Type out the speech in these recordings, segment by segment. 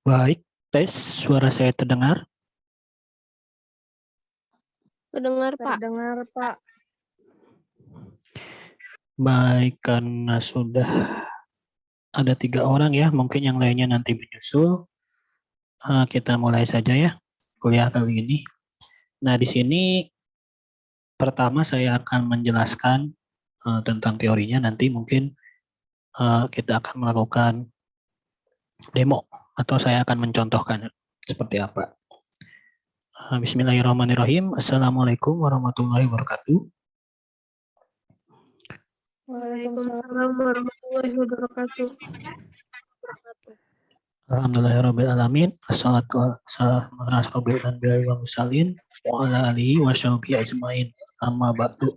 Baik, tes suara saya terdengar. Terdengar, Pak. Terdengar, Pak. Baik, karena sudah ada 3 orang ya, mungkin yang lainnya nanti menyusul. Kita mulai saja ya kuliah kali ini. Nah, di sini pertama saya akan menjelaskan tentang teorinya. Nanti mungkin kita akan melakukan demo atau saya akan mencontohkan seperti apa. Bismillahirrahmanirrahim. Assalamualaikum warahmatullahi wabarakatuh. Waalaikumsalam warahmatullahi wabarakatuh. Alhamdulillahirrahmanirrahim. Assalatu wassalamu ala asyrofil anbiya'i wal mursalin wa ala alihi wa sahbihi ajmain. Amma ba'du.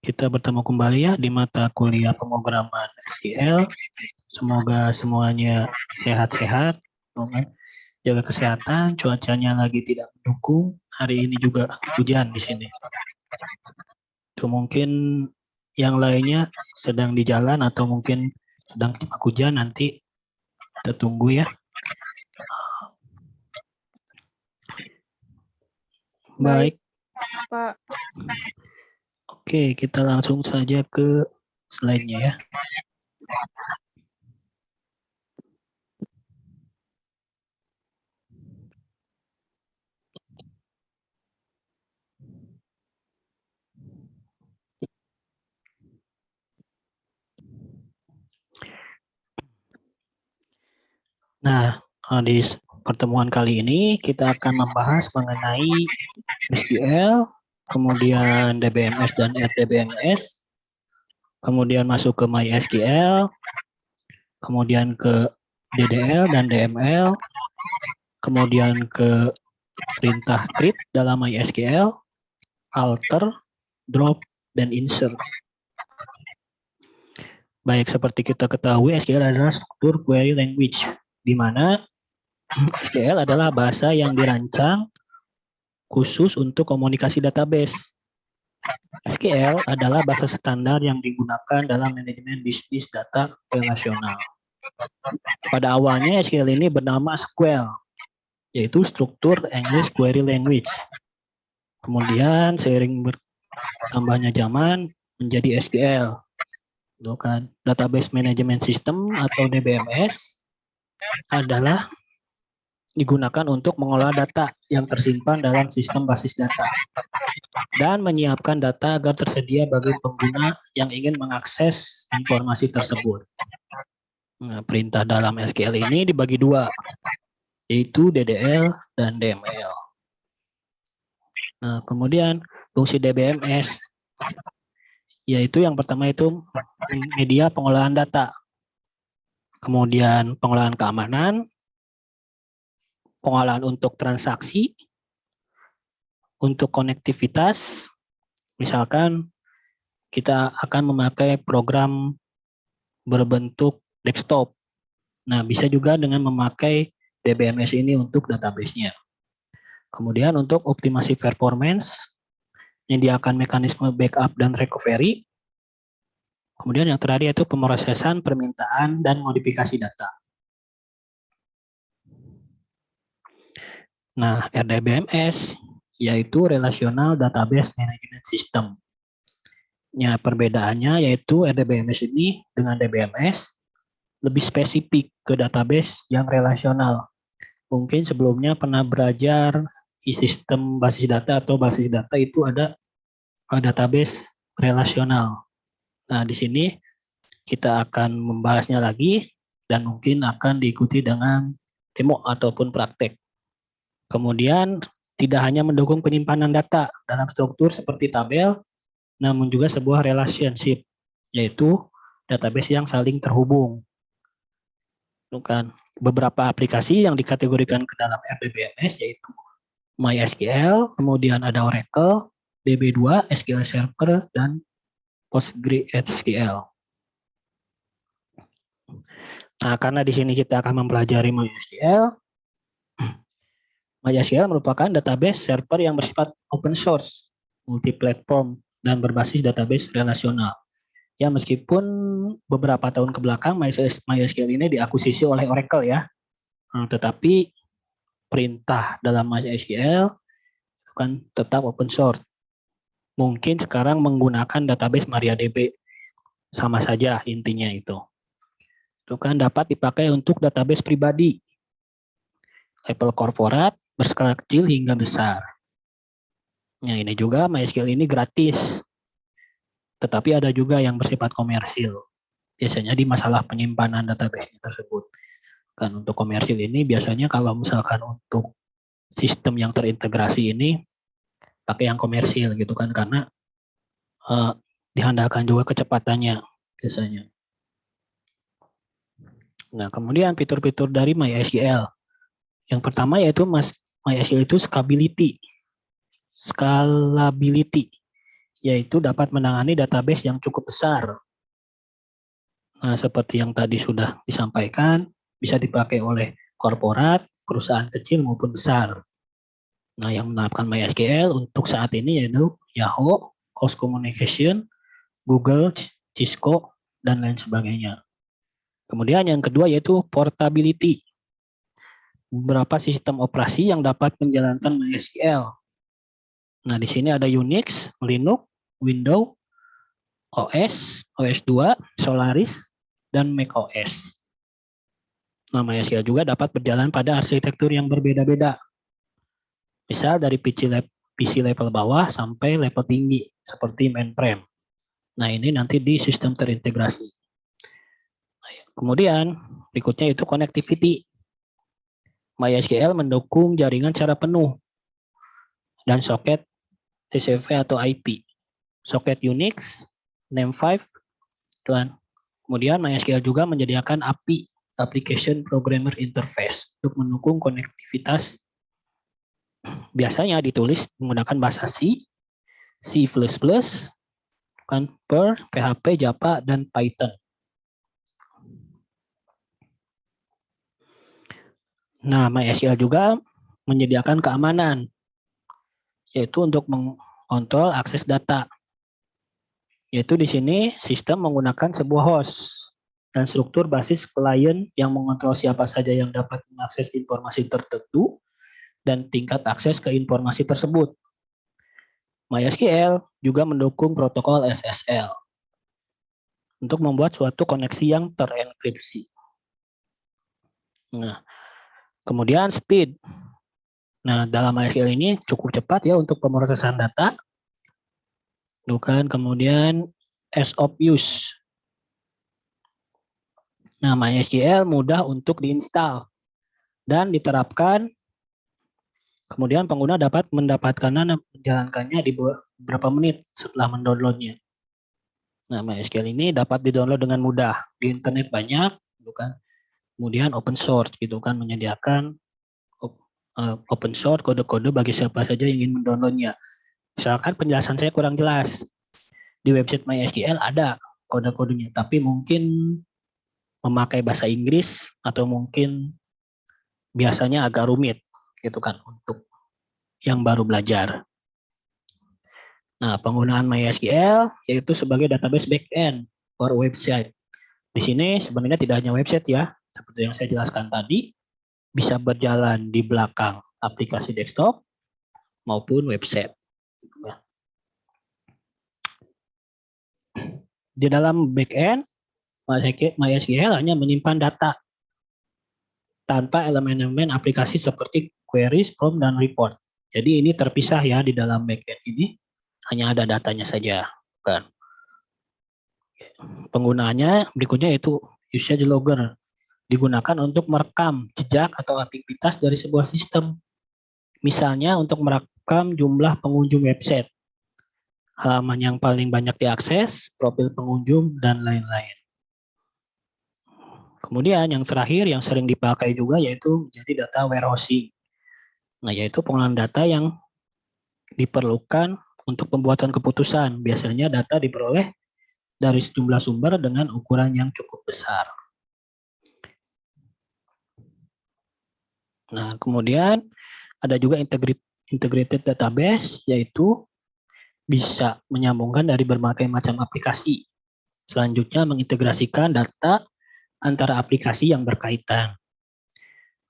Kita bertemu kembali ya di mata kuliah pemrograman SQL. Semoga semuanya sehat-sehat, jaga kesehatan, cuacanya lagi tidak mendukung. Hari ini juga hujan di sini. Itu mungkin yang lainnya sedang di jalan atau mungkin sedang hujan, nanti kita tunggu ya. Baik, Pak. Oke, kita langsung saja ke slide-nya ya. Nah, di pertemuan kali ini kita akan membahas mengenai SQL, kemudian DBMS dan RDBMS, kemudian masuk ke MySQL, kemudian ke DDL dan DML, kemudian ke perintah create dalam MySQL, alter, drop, dan insert. Baik, seperti kita ketahui, SQL adalah struktur query language, di mana SQL adalah bahasa yang dirancang khusus untuk komunikasi database. SQL adalah bahasa standar yang digunakan dalam manajemen bisnis data relasional. Pada awalnya SQL ini bernama SQL, yaitu struktur English Query Language. Kemudian seiring bertambahnya zaman menjadi SQL, kan? Database Management System atau DBMS adalah digunakan untuk mengolah data yang tersimpan dalam sistem basis data dan menyiapkan data agar tersedia bagi pengguna yang ingin mengakses informasi tersebut. Nah, perintah dalam SQL ini dibagi 2, yaitu DDL dan DML. Nah, kemudian fungsi DBMS, yaitu yang pertama itu media pengolahan data, kemudian pengolahan keamanan, pengolahan untuk transaksi, untuk konektivitas, misalkan kita akan memakai program berbentuk desktop. Nah, bisa juga dengan memakai DBMS ini untuk database-nya. Kemudian untuk optimasi performance, menyediakan mekanisme backup dan recovery. Kemudian yang terakhir yaitu pemrosesan permintaan dan modifikasi data. Nah, RDBMS yaitu Relational Database Management System. Ya, perbedaannya yaitu RDBMS ini dengan DBMS lebih spesifik ke database yang relasional. Mungkin sebelumnya pernah belajar di sistem basis data atau basis data itu ada database relasional. Nah, di sini kita akan membahasnya lagi dan mungkin akan diikuti dengan demo ataupun praktek. Kemudian tidak hanya mendukung penyimpanan data dalam struktur seperti tabel, namun juga sebuah relationship, yaitu database yang saling terhubung. Bukan beberapa aplikasi yang dikategorikan ke dalam RDBMS yaitu MySQL, kemudian ada Oracle, DB2, SQL Server, dan PostgreSQL. Nah, karena di sini kita akan mempelajari MySQL. MySQL merupakan database server yang bersifat open source, multi-platform, dan berbasis database relasional. Ya, meskipun beberapa tahun ke belakang MySQL ini diakuisisi oleh Oracle ya. Tetapi perintah dalam MySQL itu kan tetap open source. Mungkin sekarang menggunakan database MariaDB, sama saja intinya itu. Itu kan dapat dipakai untuk database pribadi, level korporat, berskala kecil hingga besar. Nah, ini juga MySQL ini gratis. Tetapi ada juga yang bersifat komersil. Biasanya di masalah penyimpanan database tersebut. Kan untuk komersil ini biasanya kalau misalkan untuk sistem yang terintegrasi ini pakai yang komersil gitu kan, karena dihandalkan juga kecepatannya biasanya. Nah, kemudian fitur-fitur dari MySQL. Yang pertama yaitu MySQL itu scalability, yaitu dapat menangani database yang cukup besar. Nah, seperti yang tadi sudah disampaikan, bisa dipakai oleh korporat, perusahaan kecil maupun besar. Nah, yang menerapkan MySQL untuk saat ini yaitu Yahoo, Coast Communication, Google, Cisco, dan lain sebagainya. Kemudian yang kedua yaitu portability. Beberapa sistem operasi yang dapat menjalankan MySQL. Nah, di sini ada Unix, Linux, Windows, OS, OS2, Solaris, dan macOS. Nah, MySQL juga dapat berjalan pada arsitektur yang berbeda-beda. Misal dari PC level bawah sampai level tinggi, seperti mainframe. Nah, ini nanti di sistem terintegrasi. Kemudian, berikutnya itu connectivity. MySQL mendukung jaringan secara penuh dan soket TCP atau IP. Soket Unix, NAME5, dan kemudian MySQL juga menyediakan API, Application Programmer Interface, untuk mendukung konektivitas. Biasanya ditulis menggunakan bahasa C, C++, kan Perl, PHP, Java, dan Python. Nah, MySQL juga menyediakan keamanan, yaitu untuk mengontrol akses data. Yaitu di sini sistem menggunakan sebuah host dan struktur basis klien yang mengontrol siapa saja yang dapat mengakses informasi tertentu dan tingkat akses ke informasi tersebut. MySQL juga mendukung protokol SSL untuk membuat suatu koneksi yang terenkripsi. Nah, kemudian speed. Nah, dalam MySQL ini cukup cepat ya untuk pemrosesan data. Bukan, kemudian ease of use. Nah, MySQL mudah untuk diinstal dan diterapkan. Kemudian pengguna dapat menjalankannya di beberapa menit setelah mendownloadnya. Nah, MySQL ini dapat didownload dengan mudah. Di internet banyak, bukan? Kemudian open source gitu kan, menyediakan open source kode-kode bagi siapa saja yang ingin mendownloadnya. Misalkan penjelasan saya kurang jelas, di website MySQL ada kode-kodenya, tapi mungkin memakai bahasa Inggris atau mungkin biasanya agak rumit gitu kan untuk yang baru belajar. Nah, penggunaan MySQL yaitu sebagai database backend for website. Di sini sebenarnya tidak hanya website ya, seperti yang saya jelaskan tadi, bisa berjalan di belakang aplikasi desktop maupun website. Di dalam backend, MySQL hanya menyimpan data tanpa elemen-elemen aplikasi seperti queries, form, dan report. Jadi ini terpisah ya di dalam backend ini, hanya ada datanya saja. Bukan. Penggunaannya berikutnya yaitu usage logger. Digunakan untuk merekam jejak atau aktivitas dari sebuah sistem. Misalnya untuk merekam jumlah pengunjung website, halaman yang paling banyak diakses, profil pengunjung, dan lain-lain. Kemudian yang terakhir yang sering dipakai juga yaitu menjadi data warehousing. Nah, yaitu pengolahan data yang diperlukan untuk pembuatan keputusan. Biasanya data diperoleh dari sejumlah sumber dengan ukuran yang cukup besar. Nah, kemudian ada juga integrated database, yaitu bisa menyambungkan dari berbagai macam aplikasi. Selanjutnya mengintegrasikan data antara aplikasi yang berkaitan.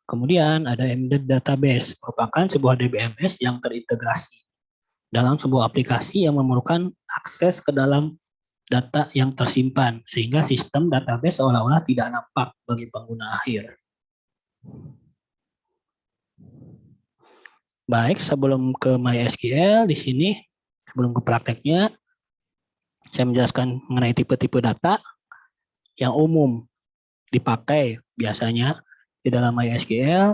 Kemudian ada embedded database, merupakan sebuah DBMS yang terintegrasi dalam sebuah aplikasi yang memerlukan akses ke dalam data yang tersimpan, sehingga sistem database seolah-olah tidak nampak bagi pengguna akhir. Baik, sebelum ke MySQL di sini, sebelum ke prakteknya, saya menjelaskan mengenai tipe-tipe data yang umum dipakai biasanya di dalam MySQL.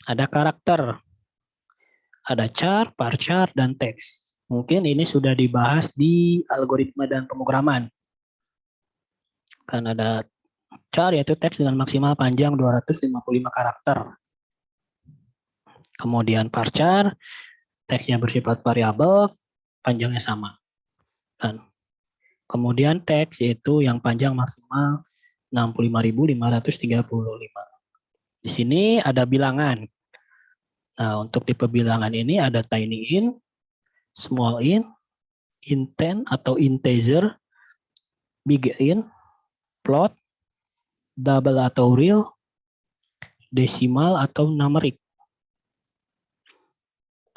Ada karakter, ada char, varchar, dan teks. Mungkin ini sudah dibahas di algoritma dan pemrograman. Kan ada char yaitu teks dengan maksimal panjang 255 karakter. Kemudian varchar, teksnya bersifat variabel, panjangnya sama. Dan kemudian teks yaitu yang panjang maksimal 65.535. Di sini ada bilangan. Nah, untuk tipe bilangan ini ada tiny int, small int, intent atau integer, big int, float, double atau real, desimal atau numeric.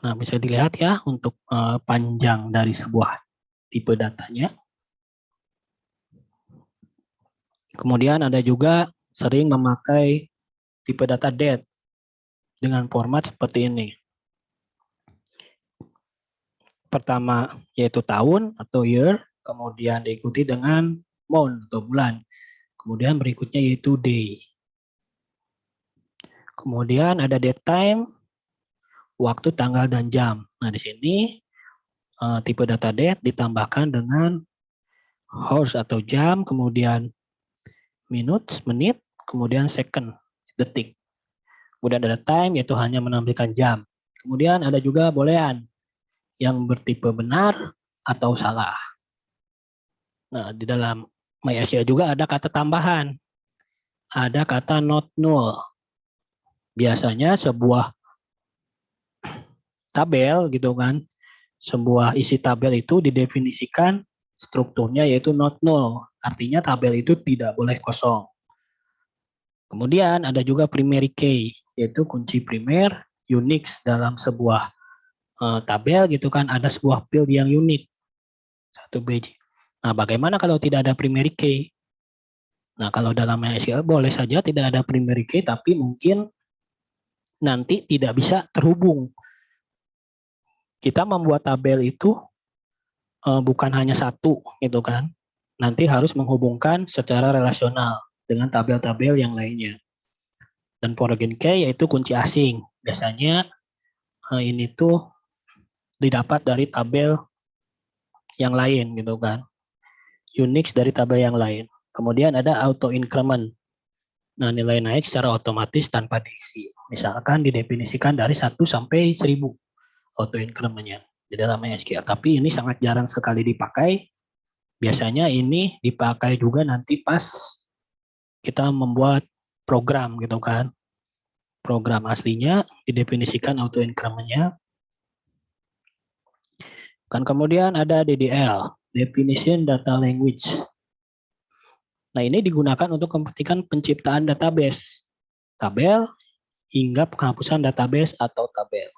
Nah, bisa dilihat ya untuk panjang dari sebuah tipe datanya. Kemudian ada juga sering memakai tipe data date dengan format seperti ini. Pertama yaitu tahun atau year, kemudian diikuti dengan month atau bulan. Kemudian berikutnya yaitu day. Kemudian ada date time, waktu, tanggal, dan jam. Nah, di sini tipe data date ditambahkan dengan hours atau jam, kemudian minutes, menit, kemudian second, detik. Kemudian ada time, yaitu hanya menampilkan jam. Kemudian ada juga boolean yang bertipe benar atau salah. Nah, di dalam MySQL juga ada kata tambahan. Ada kata not null. Biasanya sebuah tabel gitu kan, sebuah isi tabel itu didefinisikan strukturnya yaitu not null. Artinya tabel itu tidak boleh kosong. Kemudian ada juga primary key, yaitu kunci primer, Unix dalam sebuah tabel gitu kan, ada sebuah field yang unik. Satu biji. Nah, bagaimana kalau tidak ada primary key? Nah, kalau dalam MySQL boleh saja tidak ada primary key, tapi mungkin nanti tidak bisa terhubung. Kita membuat tabel itu bukan hanya satu, gitu kan. Nanti harus menghubungkan secara relasional dengan tabel-tabel yang lainnya. Dan foreign key yaitu kunci asing. Biasanya ini tuh didapat dari tabel yang lain, gitu kan. Unix dari tabel yang lain. Kemudian ada auto increment. Nah, nilai naik secara otomatis tanpa diisi. Misalkan didefinisikan dari 1 sampai 1000 auto increment-nya di dalam MySQL. Tapi ini sangat jarang sekali dipakai. Biasanya ini dipakai juga nanti pas kita membuat program gitu kan. Program aslinya didefinisikan auto increment-nya. Kan kemudian ada DDL, Definition Data Language. Nah, ini digunakan untuk kepentingan penciptaan database, tabel, hingga penghapusan database atau tabel.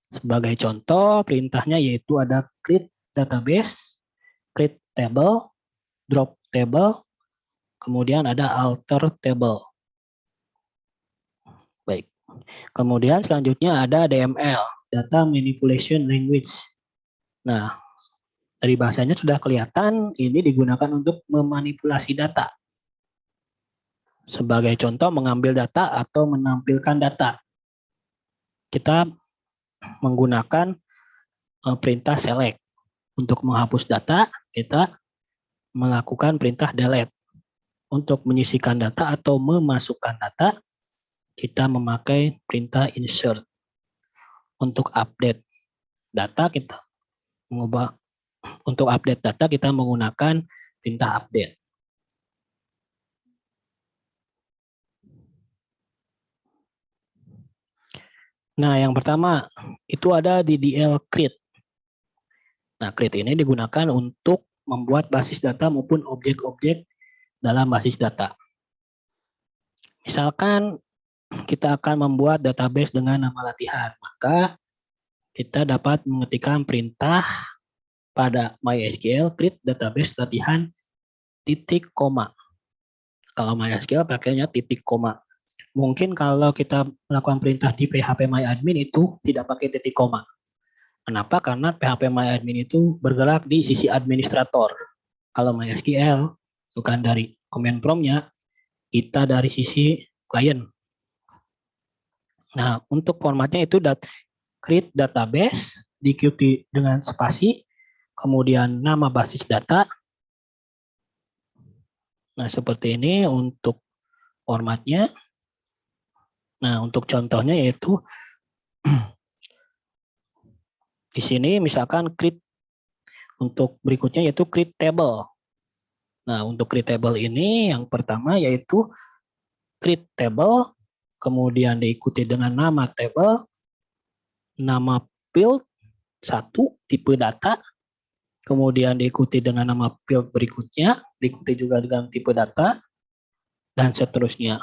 Sebagai contoh, perintahnya yaitu ada create database, create table, drop table, kemudian ada alter table. Baik. Kemudian selanjutnya ada DML, Data Manipulation Language. Nah, dari bahasanya sudah kelihatan ini digunakan untuk memanipulasi data. Sebagai contoh mengambil data atau menampilkan data. Kita menggunakan perintah select. Untuk menghapus data, kita melakukan perintah delete. Untuk menyisihkan data atau memasukkan data, kita memakai perintah insert. Untuk update data, kita mengubah. Untuk update data, kita menggunakan perintah update. Nah, yang pertama, itu ada DDL create. Nah, create ini digunakan untuk membuat basis data maupun objek-objek dalam basis data. Misalkan kita akan membuat database dengan nama latihan, maka kita dapat mengetikkan perintah pada MySQL create database latihan titik koma. Kalau MySQL pakainya titik koma. Mungkin kalau kita melakukan perintah di phpMyAdmin itu tidak pakai titik koma. Kenapa? Karena phpMyAdmin itu bergerak di sisi administrator. Kalau MySQL bukan dari command prompt-nya, kita dari sisi klien. Nah, untuk formatnya itu create database, diikuti dengan spasi, kemudian nama basis data. Nah, seperti ini untuk formatnya. Nah, untuk contohnya yaitu di sini misalkan create, untuk berikutnya yaitu create table. Nah, untuk create table ini yang pertama yaitu create table, kemudian diikuti dengan nama table, nama field, satu, tipe data, kemudian diikuti dengan nama field berikutnya, diikuti juga dengan tipe data, dan seterusnya.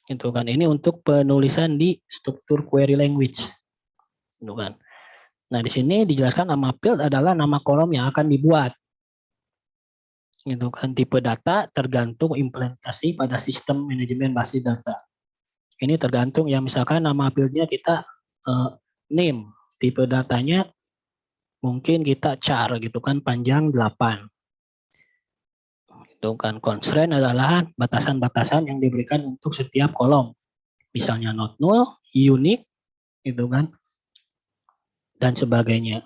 Itu kan, ini untuk penulisan di struktur query language. Itu kan. Nah, di sini dijelaskan nama field adalah nama kolom yang akan dibuat. Itu kan, tipe data tergantung implementasi pada sistem manajemen basis data. Ini tergantung ya, misalkan nama fieldnya kita name, tipe datanya mungkin kita char gitu kan, panjang 8. Itu kan, constraint adalah batasan-batasan yang diberikan untuk setiap kolom. Misalnya not null, unique, itu kan, dan sebagainya.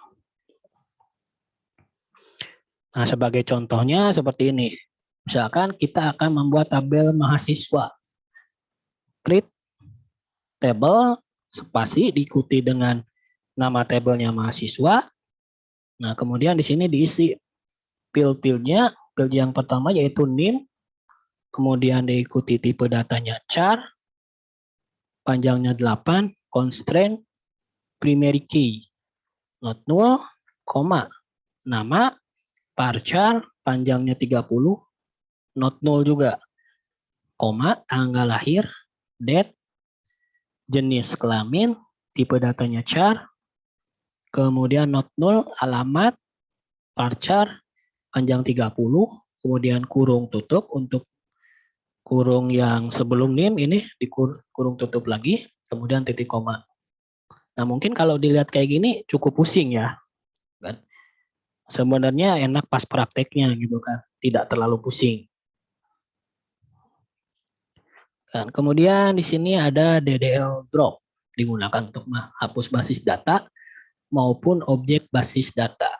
Nah, sebagai contohnya seperti ini. Misalkan kita akan membuat tabel mahasiswa. Create table, spasi, diikuti dengan nama tabelnya mahasiswa. Nah, kemudian di sini diisi field-fieldnya. Field yang pertama yaitu name, kemudian diikuti tipe datanya char, panjangnya 8, constraint, primary key, not null, koma, nama, varchar, panjangnya 30, not null juga, koma, tanggal lahir, date, jenis kelamin, tipe datanya char, kemudian not null, alamat, varchar, panjang 30, kemudian kurung tutup. Untuk kurung yang sebelum name ini dikurung tutup lagi, kemudian titik koma. Nah, mungkin kalau dilihat kayak gini cukup pusing ya. Kan? Sebenarnya enak pas prakteknya gitu kan, tidak terlalu pusing. Dan kemudian di sini ada DDL drop, digunakan untuk menghapus basis data maupun objek basis data.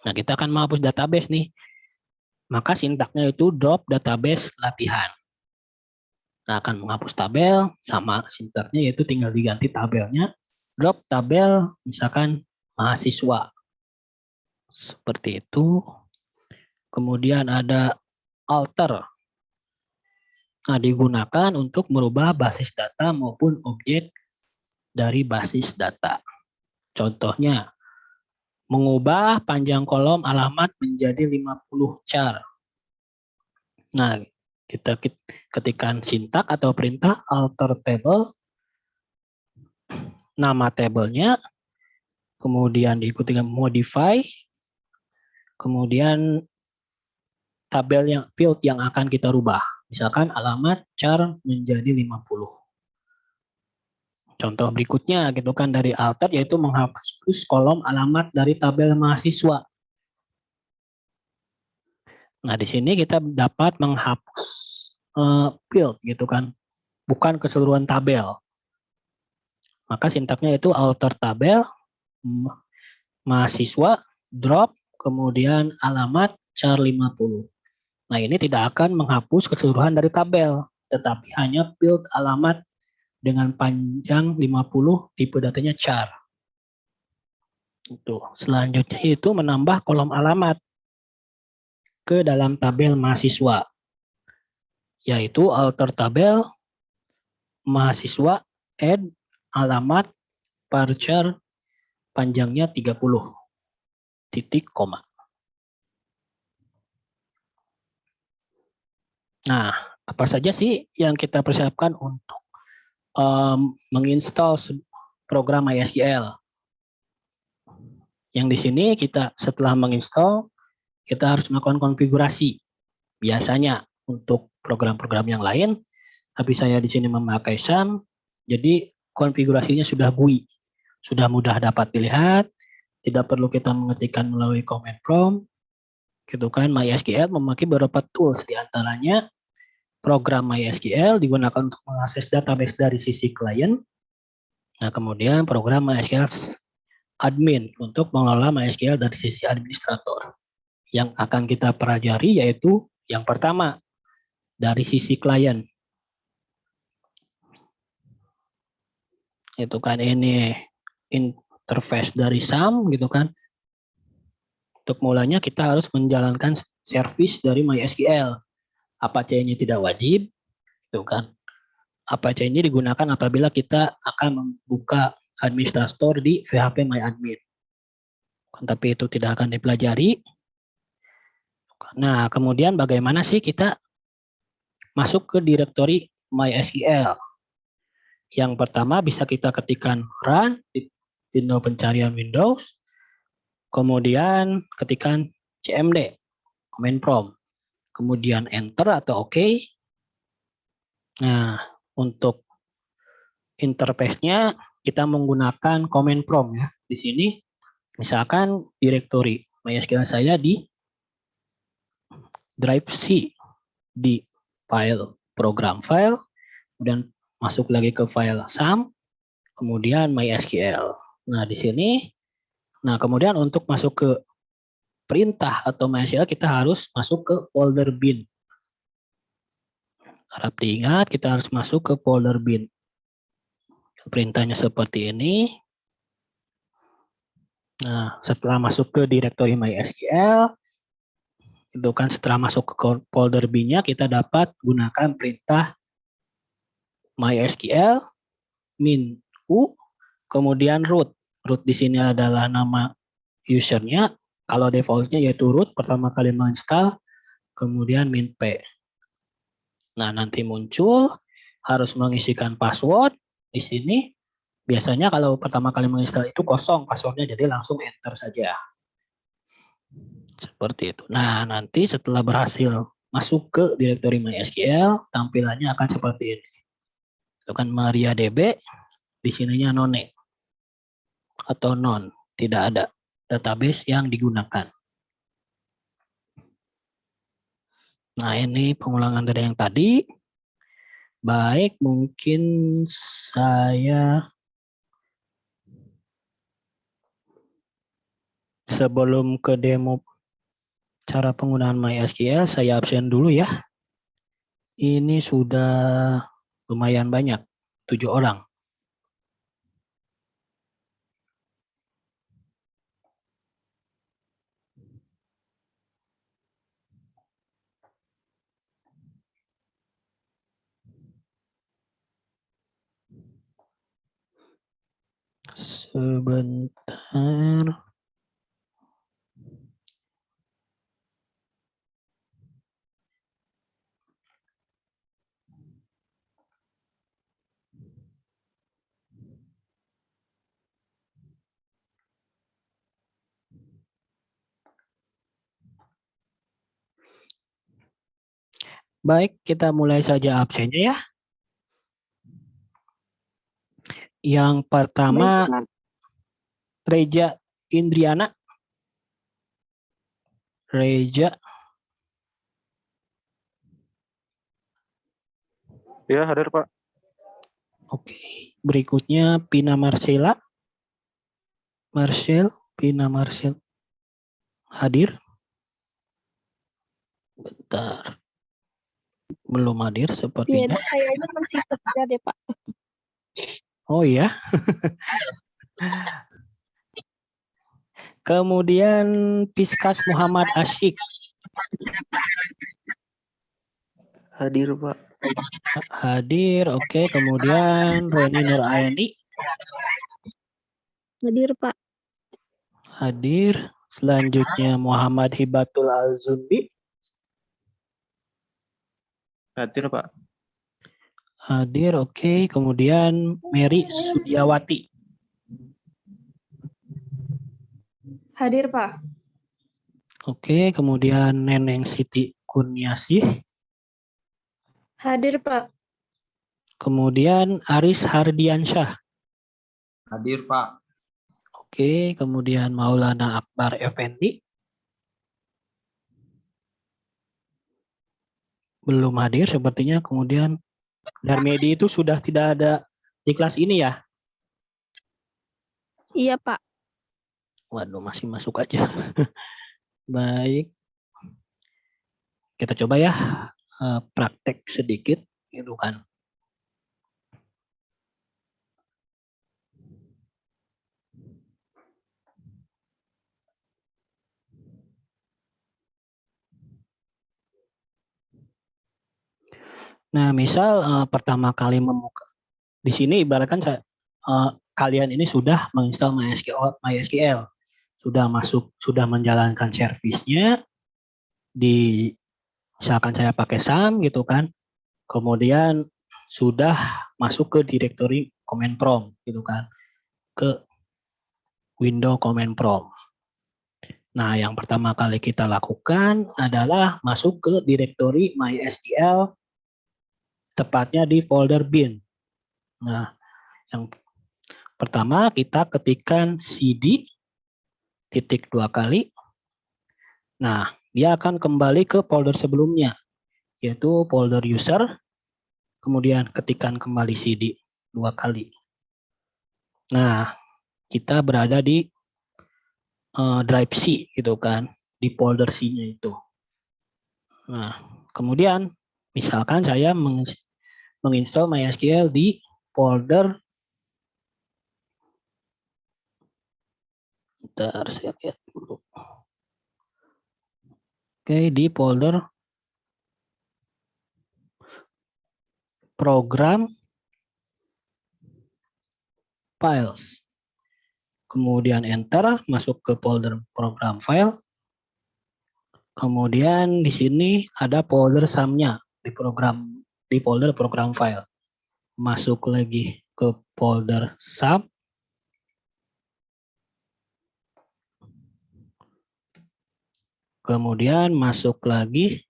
Nah, kita akan menghapus database nih. Maka sintaknya itu drop database latihan. Nah, akan menghapus tabel, sama sintaknya yaitu tinggal diganti tabelnya. Drop tabel misalkan mahasiswa. Seperti itu. Kemudian ada alter. Nah, digunakan untuk merubah basis data maupun objek dari basis data. Contohnya, mengubah panjang kolom alamat menjadi 50 char. Nah, kita ketikkan sintak atau perintah alter table, nama tabelnya, kemudian diikuti dengan modify, kemudian tabel yang field yang akan kita rubah. Misalkan alamat char menjadi 50. Contoh berikutnya gitu kan dari alter yaitu menghapus kolom alamat dari tabel mahasiswa. Nah, di sini kita dapat menghapus field gitu kan, bukan keseluruhan tabel. Maka sintaknya itu alter tabel, mahasiswa, drop, kemudian alamat char 50. Nah, ini tidak akan menghapus keseluruhan dari tabel, tetapi hanya field alamat dengan panjang 50, tipe datanya char. Itu. Selanjutnya itu menambah kolom alamat ke dalam tabel mahasiswa, yaitu alter tabel, mahasiswa, add, alamat, varchar, panjangnya 30. titik koma. Nah, apa saja sih yang kita persiapkan untuk menginstal program MySQL? Yang di sini kita setelah menginstal, kita harus melakukan konfigurasi. Biasanya untuk program-program yang lain, tapi saya di sini memakai SAM, jadi konfigurasinya sudah GUI, sudah mudah dapat dilihat, tidak perlu kita mengetikkan melalui command prompt, gitu kan. MySQL memakai beberapa tools, diantaranya program MySQL digunakan untuk mengakses database dari sisi klien. Nah, kemudian program MySQL admin untuk mengelola MySQL dari sisi administrator. Yang akan kita pelajari yaitu yang pertama dari sisi klien. Itu kan ini interface dari SAM gitu kan. Untuk mulanya kita harus menjalankan service dari MySQL. Apache-nya tidak wajib, gitu kan. Apache ini digunakan apabila kita akan membuka administrator di PHP MyAdmin. Tapi itu tidak akan dipelajari. Nah, kemudian bagaimana sih kita masuk ke direktori MySQL? Yang pertama bisa kita ketikkan run di window pencarian Windows, kemudian ketikkan cmd, command prompt, kemudian enter atau OK. Nah, untuk interface-nya kita menggunakan command prompt ya. Di sini misalkan direktori MySQL saya di drive C di file program file, kemudian masuk lagi ke file SAM, kemudian MySQL. Nah, di sini, nah kemudian untuk masuk ke perintah atau MySQL kita harus masuk ke folder bin. Harap diingat kita harus masuk ke folder bin. Perintahnya seperti ini. Nah, setelah masuk ke direktori MySQL, itu kan setelah masuk ke folder bin-nya kita dapat gunakan perintah MySQL min u kemudian root. Root di sini adalah nama usernya. Kalau defaultnya yaitu root, pertama kali menginstal, kemudian min p. Nah, nanti muncul harus mengisikan password di sini. Biasanya kalau pertama kali menginstal itu kosong passwordnya, jadi langsung enter saja. Seperti itu. Nah, nanti setelah berhasil masuk ke direktori MySQL, tampilannya akan seperti ini. Itu kan MariaDB, di sininya none atau non, tidak ada database yang digunakan. Nah, ini pengulangan dari yang tadi. Baik, mungkin saya sebelum ke demo cara penggunaan MySQL, saya absen dulu ya. Ini sudah lumayan banyak, 7 orang. Sebentar. Baik, kita mulai saja absennya ya. Yang pertama, Reja Indriana. Reja. Ya, hadir Pak. Oke, berikutnya Pina Marcella. Pina Marcel. Hadir? Bentar. Belum hadir sepertinya. Iya, kayaknya masih kerja deh, Pak. Oh iya. Kemudian Piskas Muhammad Asyik. Hadir Pak. Hadir, oke. Kemudian Reni Nuraini. Hadir, Pak. Hadir. Selanjutnya Muhammad Hibatul Al-Zundi. Hadir, Pak. Hadir, oke. Kemudian Mary Sudiawati. Hadir, Pak. Oke, kemudian Neneng Siti Kurniasih. Hadir, Pak. Kemudian Aris Hardiansyah. Hadir, Pak. Oke, kemudian Maulana Akbar Effendi. Belum hadir sepertinya. Kemudian Darmedi itu sudah tidak ada di kelas ini ya? Iya, Pak. Waduh, masih masuk aja. Baik. Kita coba ya praktek sedikit gitu kan. Nah, misal pertama kali membuka di sini ibaratkan kalian ini sudah menginstal MySQL, sudah masuk, sudah menjalankan servisnya di misalkan saya pakai SAM gitu kan. Kemudian sudah masuk ke direktori command prompt gitu kan, ke window command prompt. Nah, yang pertama kali kita lakukan adalah masuk ke direktori MySQL, tepatnya di folder bin. Nah, yang pertama kita ketikkan cd titik 2 kali. Nah, dia akan kembali ke folder sebelumnya, yaitu folder user. Kemudian ketikkan kembali cd 2 kali. Nah, kita berada di drive C gitu kan, di folder C-nya itu. Nah, kemudian misalkan saya menginstall MySQL di folder, bentar saya lihat dulu. Oke, di folder program files. Kemudian enter, masuk ke folder program file. Kemudian di sini ada folder SAM-nya di folder program file. Masuk lagi ke folder SAM. Kemudian masuk lagi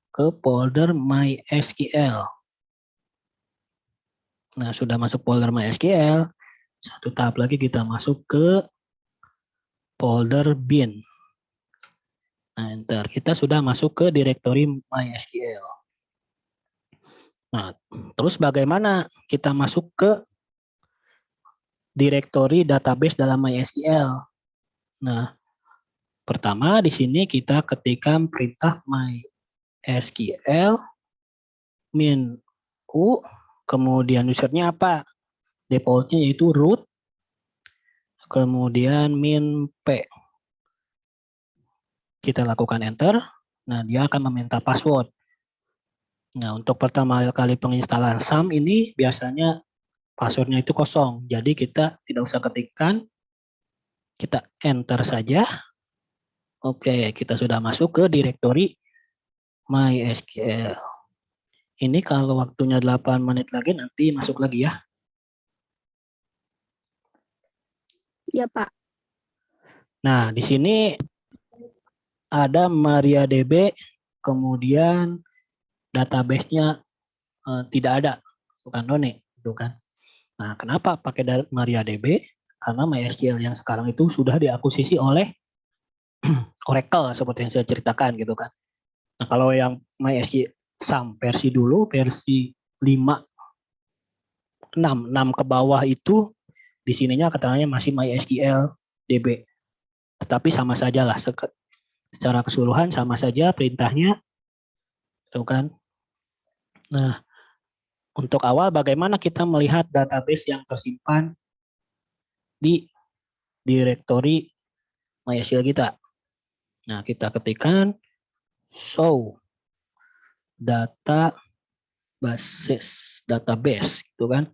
ke folder MySQL. Nah, sudah masuk folder MySQL, satu tahap lagi kita masuk ke folder bin. Nah, enter. Kita sudah masuk ke direktori MySQL. Nah, terus bagaimana kita masuk ke direktori database dalam MySQL? Nah, pertama di sini kita ketikkan perintah MySQL min u, kemudian usernya apa? Defaultnya yaitu root, kemudian min p. Kita lakukan enter. Nah, dia akan meminta password. Nah, untuk pertama kali penginstalan SAM ini biasanya passwordnya itu kosong. Jadi kita tidak usah ketikkan, kita enter saja. Oke, kita sudah masuk ke direktori MySQL. Ini kalau waktunya 8 menit lagi nanti masuk lagi ya. Iya, Pak. Nah, di sini ada MariaDB, kemudian database-nya tidak ada, bukan Done, itu kan. Nah, kenapa pakai MariaDB? Karena MySQL yang sekarang itu sudah diakuisisi oleh Oracle seperti yang saya ceritakan gitu kan. Nah, kalau yang MySQL SAM versi dulu, versi 5, 6 ke bawah itu di sininya keterangannya masih MySQL DB. Tetapi sama saja lah, secara keseluruhan sama saja perintahnya, gitu kan. Nah, untuk awal bagaimana kita melihat database yang tersimpan di direktori MySQL kita. Nah, kita ketikkan show database gitu kan.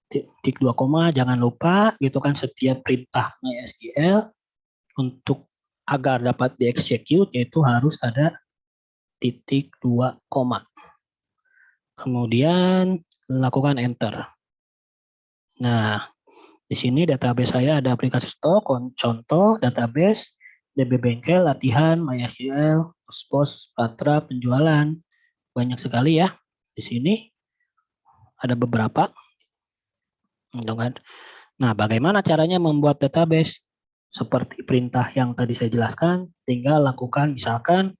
Tik 2 koma, jangan lupa gitu kan, setiap perintah MySQL untuk agar dapat di-execute yaitu harus ada titik 2 koma. Kemudian lakukan enter. Nah, di sini database saya ada aplikasi stok, contoh database, DB bengkel, latihan, MySQL, Postpos, Patra, penjualan. Banyak sekali ya. Di sini ada beberapa. Nah, bagaimana caranya membuat database? Seperti perintah yang tadi saya jelaskan, tinggal lakukan misalkan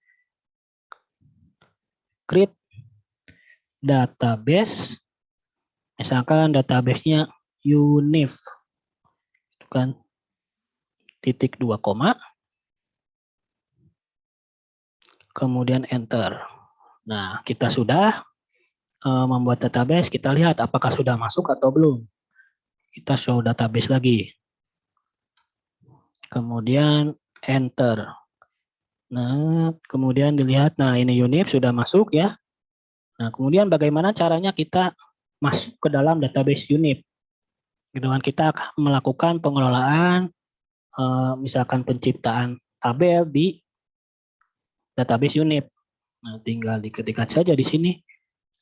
create database, misalkan databasenya UNIF, kan titik 2 koma, kemudian enter. Nah, kita sudah membuat database, kita lihat apakah sudah masuk atau belum. Kita show database lagi. Kemudian enter. Nah, kemudian dilihat, nah ini UNIF sudah masuk ya. Nah, kemudian bagaimana caranya kita masuk ke dalam database UNIF? Gitu kan, kita akan melakukan pengelolaan, misalkan penciptaan tabel di database UNIF. Nah, tinggal diketikkan saja di sini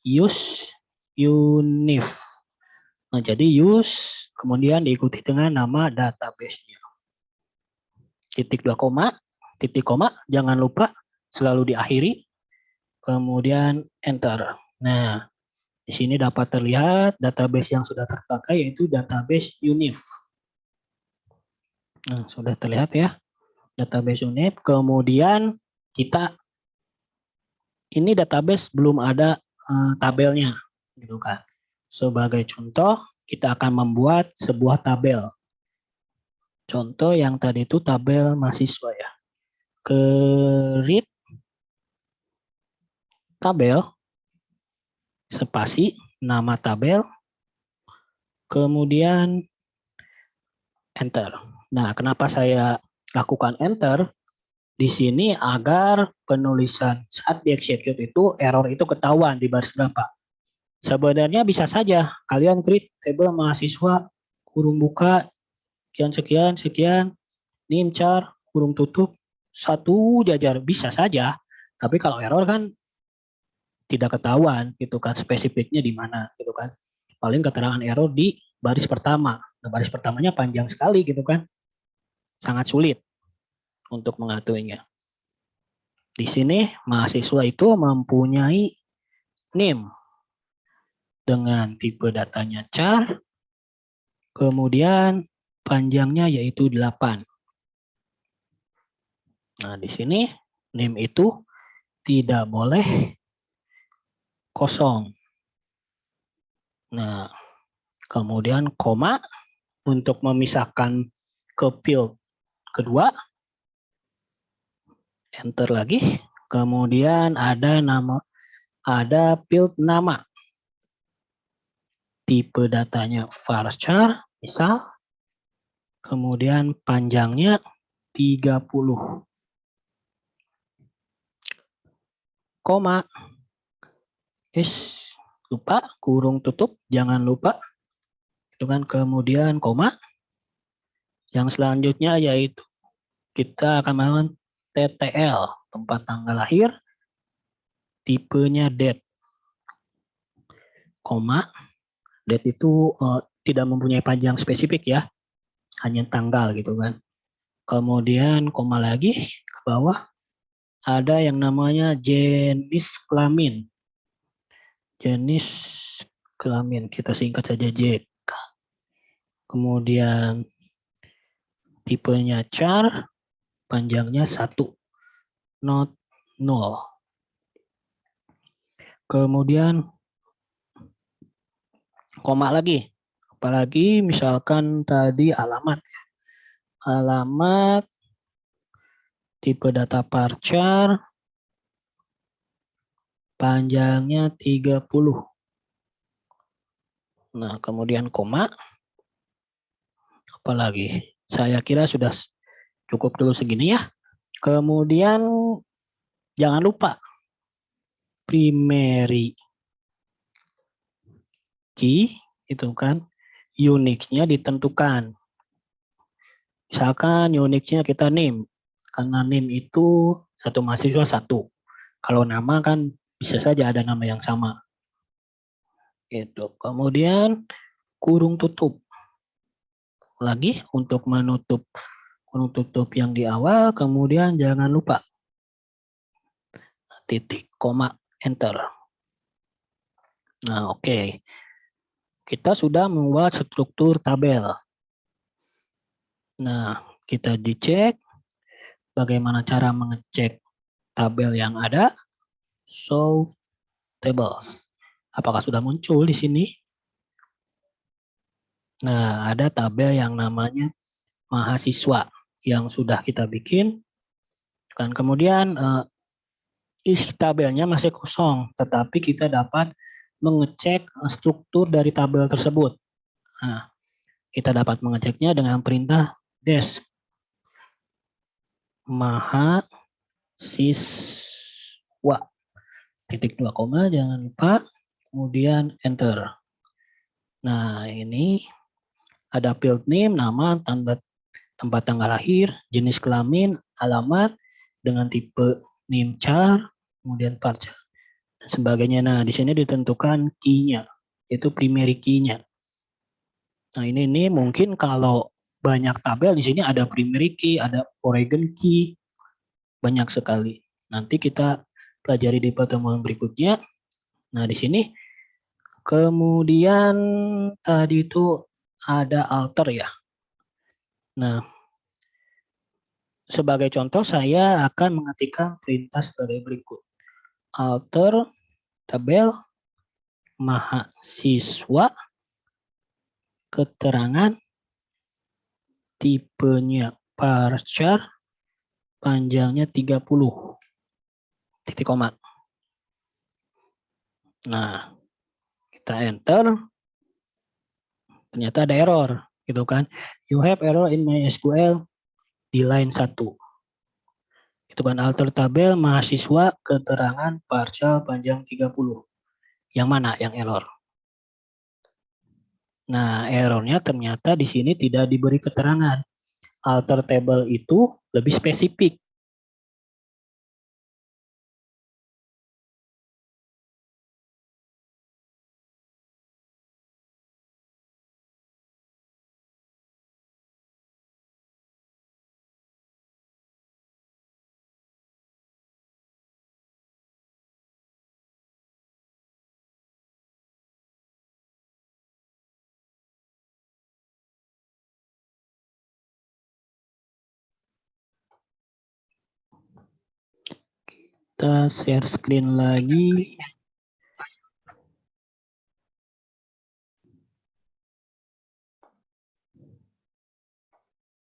use UNIF. Nah, jadi use kemudian diikuti dengan nama database-nya. Titik 2 koma, titik koma, jangan lupa selalu diakhiri. Kemudian enter. Nah, di sini dapat terlihat database yang sudah terpakai yaitu database UNIF. Nah, sudah terlihat ya database UNIF. Kemudian kita ini database belum ada tabelnya, gitu kan. Sebagai contoh, kita akan membuat sebuah tabel. Contoh yang tadi itu tabel mahasiswa ya. Create tabel, spasi, nama tabel, kemudian enter. Nah, kenapa saya lakukan enter? Di sini agar penulisan saat di-execute itu error itu ketahuan di baris berapa. Sebenarnya bisa saja kalian create tabel mahasiswa kurung buka sekian, nim char kurung tutup satu jajar, bisa saja. Tapi kalau error kan tidak ketahuan gitu kan spesifiknya di mana gitu kan. Paling keterangan error di baris pertama. Nah, baris pertamanya panjang sekali gitu kan. Sangat sulit untuk mengaturnya. Di sini mahasiswa itu mempunyai nim dengan tipe datanya char, kemudian panjangnya yaitu 8. Nah, di sini nim itu tidak boleh kosong. Nah, kemudian koma untuk memisahkan ke field kedua. Enter lagi. Kemudian ada field nama. Tipe datanya varchar, misal. Kemudian panjangnya 30. Koma. Lupa, kurung tutup, jangan lupa. Itu kan, kemudian koma. Yang selanjutnya yaitu kita akan melakukan TTL, tempat tanggal lahir, tipenya date. Koma, date itu tidak mempunyai panjang spesifik ya, hanya tanggal gitu kan. Kemudian koma lagi ke bawah ada yang namanya jenis kelamin. Jenis kelamin, kita singkat saja JK. Kemudian tipenya char, panjangnya 1, not 0. Kemudian koma lagi. Apalagi misalkan tadi alamat. Alamat, tipe data varchar, panjangnya 30. Nah, kemudian koma. Apalagi? Saya kira sudah cukup dulu segini ya. Kemudian jangan lupa primary key itu kan Unix-nya ditentukan. Misalkan Unix-nya kita name. Karena name itu satu mahasiswa satu. Kalau nama kan bisa saja ada nama yang sama. Gitu. Kemudian kurung tutup. Lagi untuk menutup kurung tutup yang di awal, kemudian jangan lupa titik, koma, enter. Nah, oke. Kita sudah membuat struktur tabel. Nah, kita dicek bagaimana cara mengecek tabel yang ada. Show tables. Apakah sudah muncul di sini? Nah, ada tabel yang namanya mahasiswa yang sudah kita bikin. Dan kemudian isi tabelnya masih kosong, tetapi kita dapat mengecek struktur dari tabel tersebut. Nah, kita dapat mengeceknya dengan perintah desk. Mahasiswa. Titik 2 koma, jangan lupa. Kemudian enter. Nah, ini ada field name, nama, tempat tanggal lahir, jenis kelamin, alamat, dengan tipe name char, kemudian parchar, dan sebagainya. Nah, di sini ditentukan key-nya, yaitu primary key-nya. Nah, ini mungkin kalau banyak tabel di sini ada primary key, ada foreign key, banyak sekali. Nanti kita pelajari di pertemuan berikutnya. Nah, di sini kemudian tadi itu ada alter ya. Nah, sebagai contoh saya akan mengetikkan perintah sebagai berikut. Alter tabel mahasiswa, keterangan tipenya parchar, panjangnya 30. Titik koma. Nah, kita enter. Ternyata ada error, gitu kan. You have error in MySQL di line 1. Itu kan alter tabel mahasiswa, keterangan parchal panjang 30. Yang mana yang error? Nah, errornya ternyata di sini tidak diberi keterangan. Alter table itu lebih spesifik. Kita share screen lagi.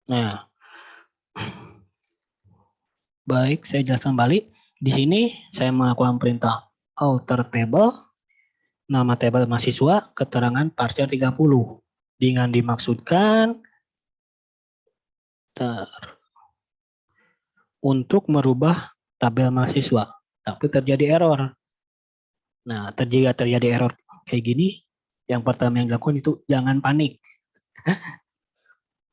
Nah, baik, saya jelaskan kembali. Di sini saya melakukan perintah alter table, nama tabel mahasiswa, keterangan parchal 30. Dengan dimaksudkan untuk merubah tabel mahasiswa, tapi terjadi error. Nah, terjadi error kayak gini, yang pertama yang dilakukan itu jangan panik.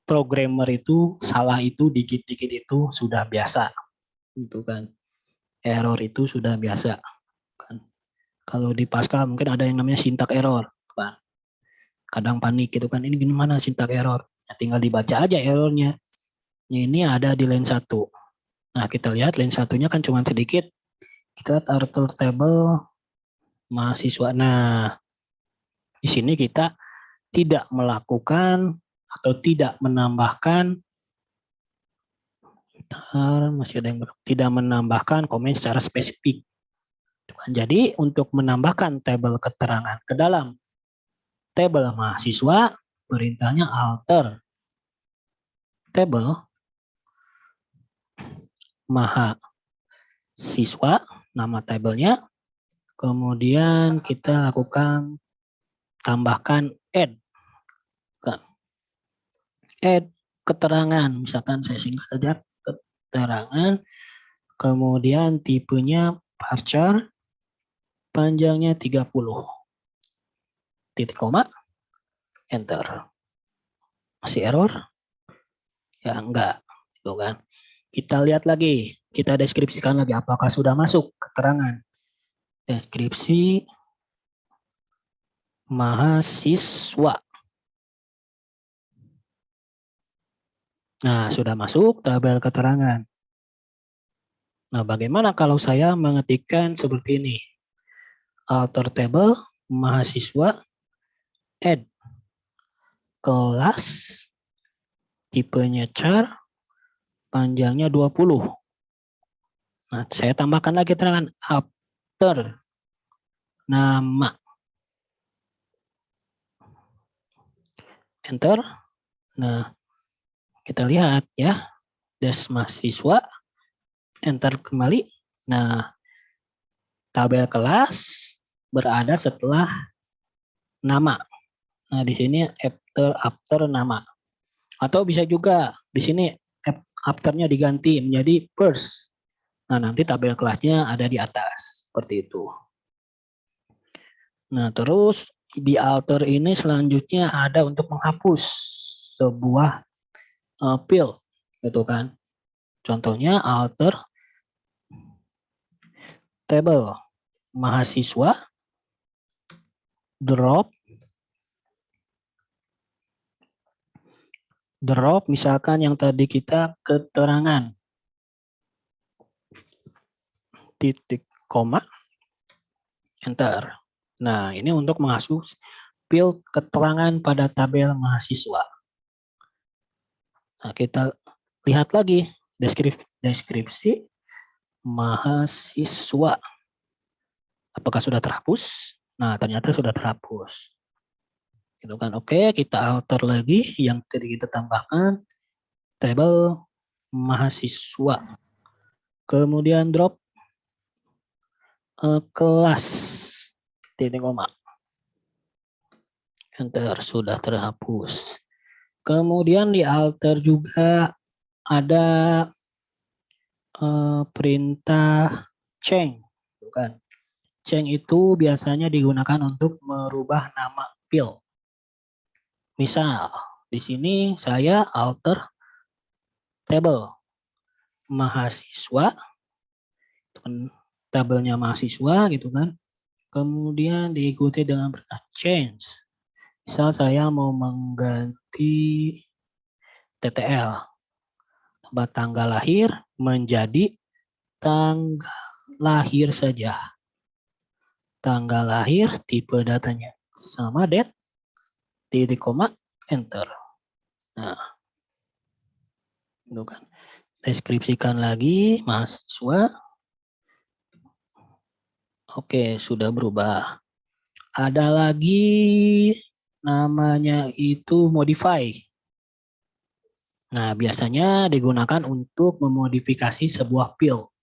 Programmer itu salah itu dikit-dikit itu sudah biasa, gitu kan. Error itu sudah biasa. Kan. Kalau di Pascal mungkin ada yang namanya syntax error, kan. Kadang panik gitu kan, ini gimana syntax error? Ya, tinggal dibaca aja errornya. Ini ada di line 1. Nah, kita lihat line 1-nya kan cuma sedikit. Kita lihat alter table mahasiswa. Nah, di sini kita tidak melakukan atau tidak menambahkan, masih ada yang tidak menambahkan komen secara spesifik. Jadi untuk menambahkan tabel keterangan ke dalam tabel mahasiswa, perintahnya alter tabel mahasiswa, nama tabelnya, kemudian kita lakukan tambahkan add keterangan, misalkan saya singkat saja keterangan, kemudian tipenya parchar, panjangnya 30. Titik koma, enter. Masih error? Ya enggak, gitu kan. Kita lihat lagi, kita deskripsikan lagi apakah sudah masuk keterangan. Deskripsi mahasiswa. Nah, sudah masuk tabel keterangan. Nah, bagaimana kalau saya mengetikkan seperti ini? Alter table, mahasiswa, add, kelas, tipenya char, panjangnya 20. Nah, saya tambahkan lagi keterangan after, nama. Enter. Nah, kita lihat ya, des mahasiswa, enter kembali. Nah, tabel kelas berada setelah nama. Nah, di sini after nama. Atau bisa juga di sini afternya diganti menjadi first. Nah, nanti tabel kelasnya ada di atas. Seperti itu. Nah, terus di alter ini selanjutnya ada untuk menghapus sebuah field. Gitu kan. Contohnya alter table mahasiswa, drop misalkan yang tadi kita keterangan titik koma enter. Nah, ini untuk menghapus field keterangan pada tabel mahasiswa. Nah, kita lihat lagi deskripsi mahasiswa. Apakah sudah terhapus? Nah, ternyata sudah terhapus. Gitu kan. Oke, kita alter lagi yang tadi kita tambahkan tabel mahasiswa. Kemudian drop kelas titik koma. Enter, sudah terhapus. Kemudian di alter juga ada perintah change. Bukan. Change itu biasanya digunakan untuk merubah nama field. Misal, di sini saya alter table mahasiswa, tabelnya mahasiswa gitu kan. Kemudian diikuti dengan perintah change. Misal saya mau mengganti TTL, tempat tanggal lahir menjadi tanggal lahir saja. Tanggal lahir, tipe datanya sama date, titik koma, enter. Nah, itu kan. Deskripsikan lagi mahasiswa. Oke, sudah berubah. Ada lagi namanya itu modify. Nah, biasanya digunakan untuk memodifikasi sebuah field.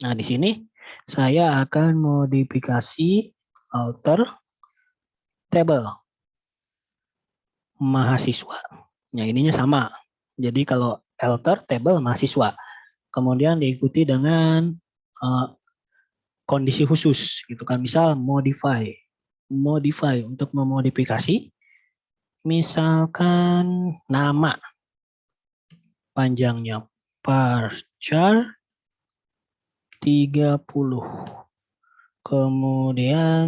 Nah, di sini saya akan modifikasi alter table mahasiswa. Nah, ininya sama. Jadi kalau alter table mahasiswa, kemudian diikuti dengan kondisi khusus, gitu kan. Misal modify untuk memodifikasi, misalkan nama panjangnya varchar 30. Kemudian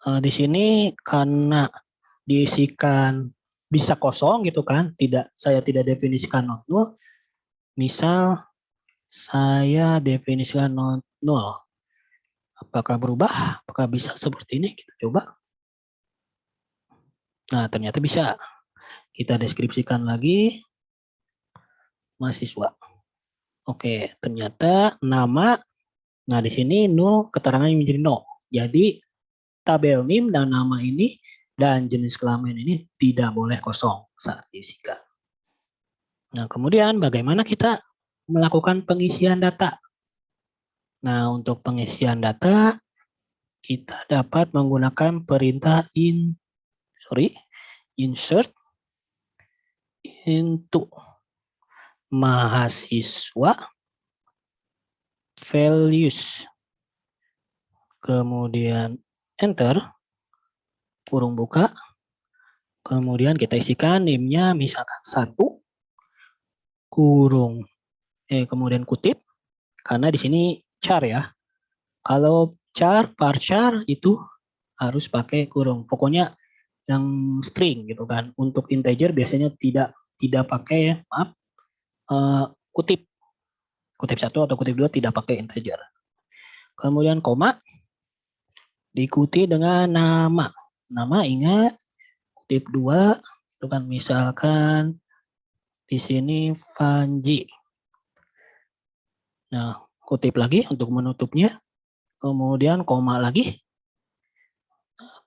di sini karena diisikan bisa kosong gitu kan, saya tidak definisikan not null. Misal saya definisikan not null. Apakah berubah? Apakah bisa seperti ini? Kita coba. Nah, ternyata bisa. Kita deskripsikan lagi mahasiswa. Oke, ternyata nama. Nah, di sini null keterangannya menjadi no. Jadi tabel name dan nama ini dan jenis kelamin ini tidak boleh kosong saat diisikan. Nah, kemudian bagaimana kita melakukan pengisian data? Nah, untuk pengisian data kita dapat menggunakan perintah insert into mahasiswa values. Kemudian enter, kurung buka, Kemudian kita isikan NIM-nya misalkan 1 kurung kemudian kutip, karena di sini char ya. Kalau char, varchar itu harus pakai kurung. Pokoknya yang string gitu kan. Untuk integer biasanya tidak pakai ya, maaf, kutip. Kutip 1 atau kutip 2 tidak pakai integer. Kemudian koma diikuti dengan nama. Nama ingat kutip 2 itu kan misalkan di sini Vanji. Nah, kutip lagi untuk menutupnya. Kemudian koma lagi.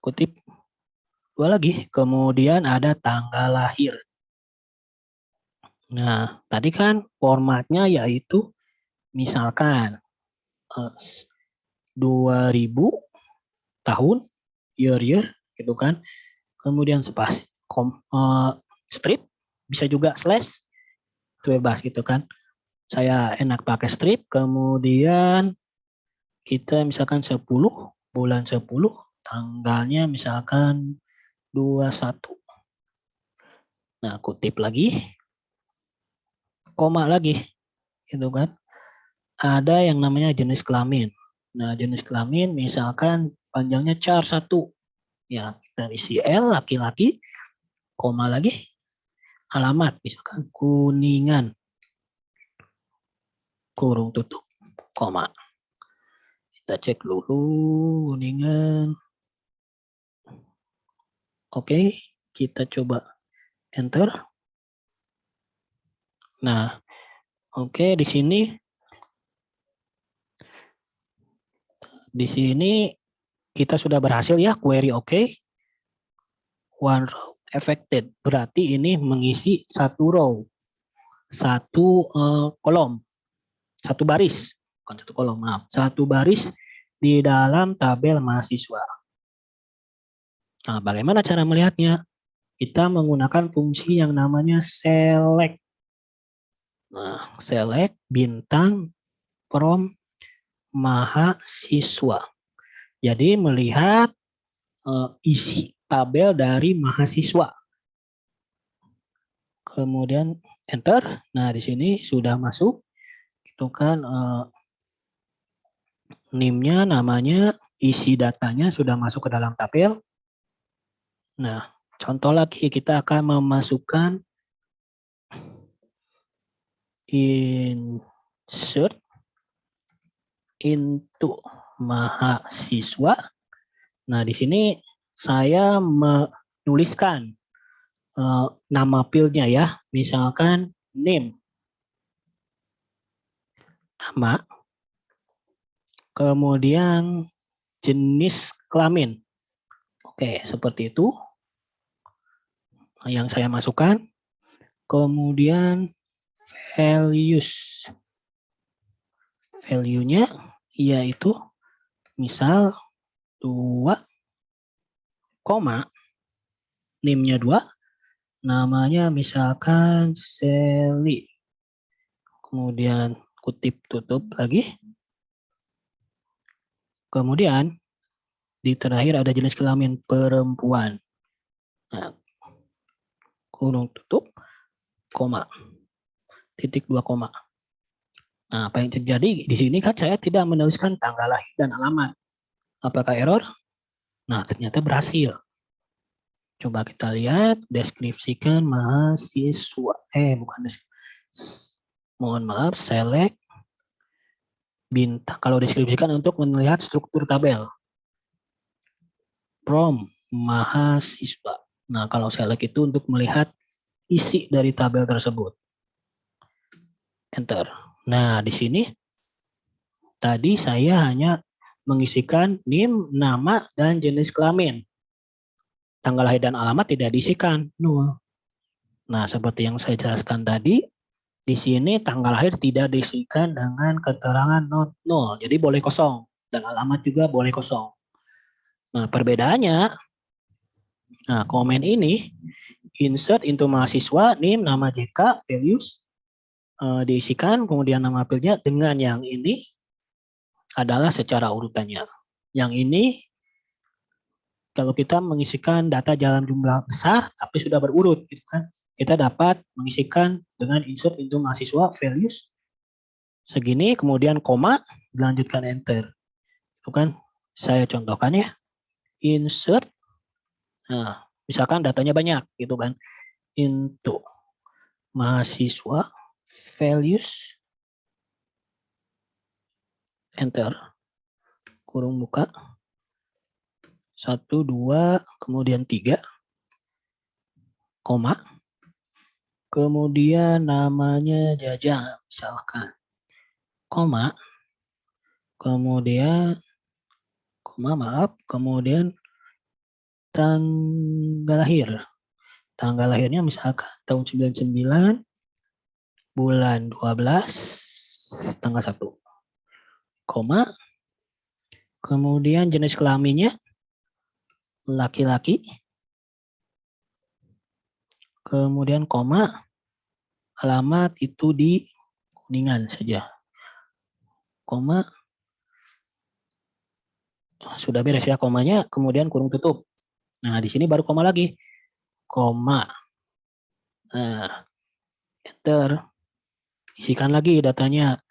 Kutip 2 lagi. Kemudian ada tanggal lahir. Nah, tadi kan formatnya yaitu misalkan 2000 tahun, year gitu kan. Kemudian spasi, strip, bisa juga slash, itu bebas gitu kan. Saya enak pakai strip, kemudian kita misalkan 10, bulan 10, tanggalnya misalkan 21. Nah, kutip lagi, koma lagi, gitu kan. Ada yang namanya jenis kelamin. Nah, jenis kelamin misalkan panjangnya char 1. Ya, kita isi L laki-laki, koma lagi, alamat misalkan Kuningan, kurung tutup, koma. Kita cek dulu Kuningan. Oke, kita coba enter. Nah, oke, di sini kita sudah berhasil ya query oke. One row affected, berarti ini mengisi 1 row, 1 kolom, 1 baris, bukan 1 kolom, maaf, 1 baris di dalam tabel mahasiswa. Nah, bagaimana cara melihatnya? Kita menggunakan fungsi yang namanya select. Nah, select bintang from mahasiswa. Jadi melihat isi tabel dari mahasiswa. Kemudian enter. Nah, di sini sudah masuk. Itu kan NIM-nya, namanya, isi datanya sudah masuk ke dalam tabel. Nah, contoh lagi kita akan memasukkan insert into mahasiswa. Nah, di sini saya menuliskan nama fieldnya ya, misalkan name, nama, kemudian jenis kelamin. Oke, seperti itu yang saya masukkan. Kemudian values, value-nya yaitu misal 2, name-nya 2, namanya misalkan Sally. Kemudian kutip tutup lagi. Kemudian di terakhir ada jenis kelamin perempuan. Nah, kurung tutup, koma, titik 2 koma. Nah, apa yang terjadi di sini kan saya tidak menuliskan tanggal lahir dan alamat. Apakah error? Nah, ternyata berhasil. Coba kita lihat, deskripsikan mahasiswa. Bukan deskripsi. Mohon maaf, select bintang. Kalau deskripsikan untuk melihat struktur tabel. From mahasiswa. Nah, kalau select itu untuk melihat isi dari tabel tersebut. Enter. Nah, di sini tadi saya hanya mengisikan NIM, nama, dan jenis kelamin. Tanggal lahir dan alamat tidak diisikan. Nah, seperti yang saya jelaskan tadi, di sini tanggal lahir tidak diisikan dengan keterangan not null. Jadi boleh kosong. Dan alamat juga boleh kosong. Nah, perbedaannya, nah, komen ini, insert into mahasiswa, NIM, nama JK, values, diisikan, kemudian nama fieldnya. Dengan yang ini adalah secara urutannya. Yang ini kalau kita mengisikan data dalam jumlah besar tapi sudah berurut gitu kan. Kita dapat mengisikan dengan insert into mahasiswa values segini, kemudian koma, dilanjutkan enter. Itu kan saya contohkan ya. Insert. Nah, misalkan datanya banyak gitu kan. Into mahasiswa values enter. Kurung buka. 1, 2, kemudian 3, koma, kemudian namanya Jajang, misalkan, koma, kemudian, kemudian tanggal lahir. Tanggal lahirnya misalkan tahun 99, bulan 12, tanggal 1, koma, kemudian jenis kelaminnya laki-laki, kemudian koma, alamat itu di Kuningan saja, koma, sudah beres ya komanya, kemudian kurung tutup. Nah, di sini baru koma lagi, koma. Nah, enter, isikan lagi datanya.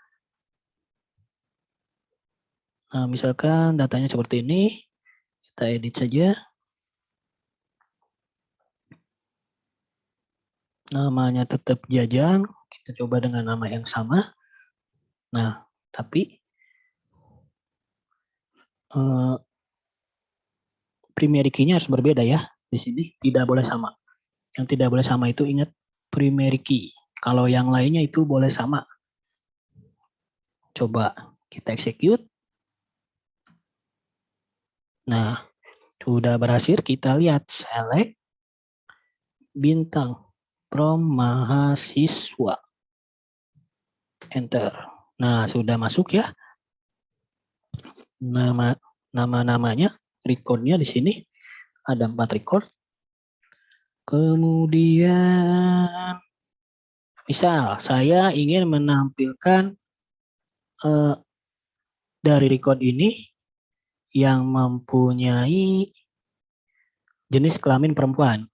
Nah, misalkan datanya seperti ini, kita edit saja. Namanya tetap Jajang, kita coba dengan nama yang sama. Nah, tapi primary key-nya harus berbeda ya. Di sini tidak boleh sama. Yang tidak boleh sama itu ingat primary key. Kalau yang lainnya itu boleh sama. Coba kita execute. Nah, sudah berhasil. Kita lihat select bintang from mahasiswa. Enter. Nah, sudah masuk ya. Nama-namanya, recordnya di sini ada 4 record. Kemudian misal saya ingin menampilkan dari record ini yang mempunyai jenis kelamin perempuan.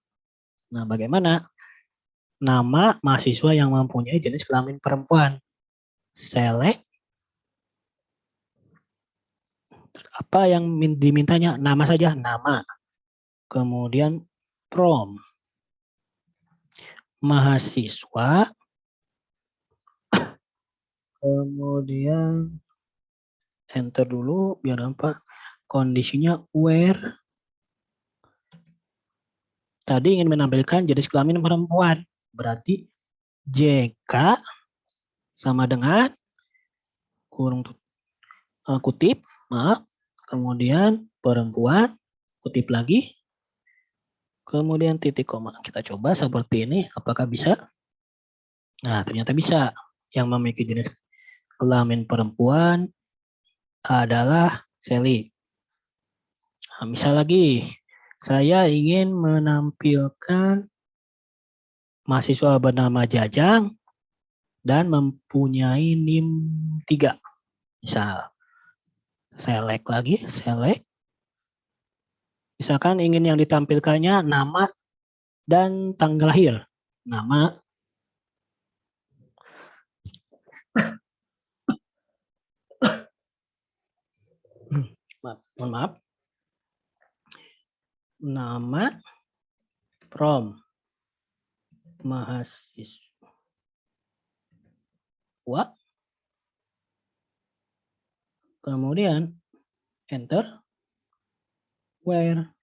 Nah, bagaimana? Nama mahasiswa yang mempunyai jenis kelamin perempuan. Select. Apa yang dimintanya? Nama saja, nama. Kemudian from mahasiswa. Kemudian enter dulu biar apa? Kondisinya where. Tadi ingin menampilkan jenis kelamin perempuan. Berarti JK sama dengan kurung kutip, maaf. Kemudian perempuan, kutip lagi. Kemudian titik koma. Kita coba seperti ini. Apakah bisa? Nah, ternyata bisa. Yang memiliki jenis kelamin perempuan adalah Sally. Nah, misal lagi, saya ingin menampilkan mahasiswa bernama Jajang dan mempunyai NIM 3. Misal, select lagi, select. Misalkan ingin yang ditampilkannya nama dan tanggal lahir. Nama, mohon maaf. Nama, from mahasiswa, kemudian enter, where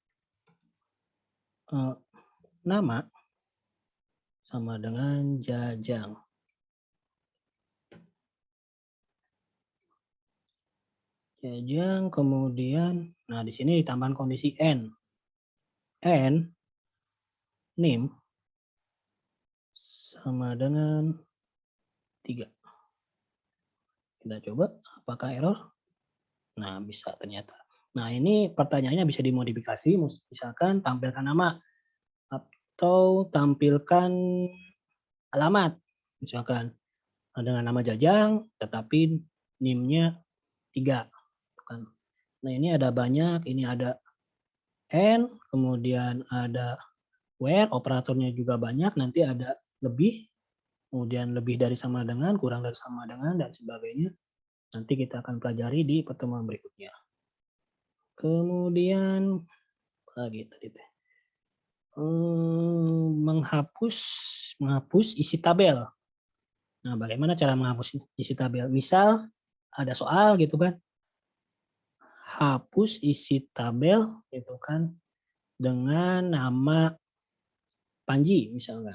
nama sama dengan Jajang. Jajang, kemudian, nah di sini ditambahkan kondisi N. N, NIM, sama dengan 3. Kita coba, apakah error? Nah, bisa ternyata. Nah, ini pertanyaannya bisa dimodifikasi, misalkan tampilkan nama atau tampilkan alamat. Misalkan dengan nama Jajang, tetapi NIM-nya 3. Nah, ini ada banyak, ini ada and, kemudian ada where, operatornya juga banyak, nanti ada lebih, kemudian lebih dari sama dengan, kurang dari sama dengan, dan sebagainya. Nanti kita akan pelajari di pertemuan berikutnya. Kemudian, lagi tadi teh. Menghapus isi tabel. Nah, bagaimana cara menghapus isi tabel? Misal ada soal gitu kan, hapus isi tabel gitu kan dengan nama Panji misalnya.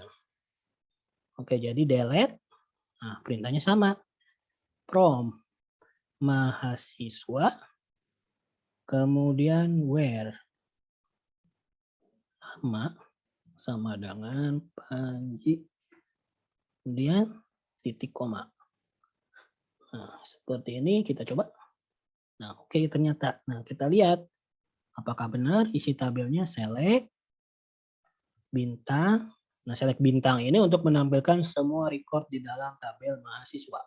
Oke, jadi delete. Nah, perintahnya sama. From mahasiswa, kemudian where. Nama sama dengan Panji. Kemudian titik koma. Nah, seperti ini kita coba. Nah, oke, ternyata. Nah, kita lihat apakah benar isi tabelnya select bintang. Nah, select bintang ini untuk menampilkan semua record di dalam tabel mahasiswa.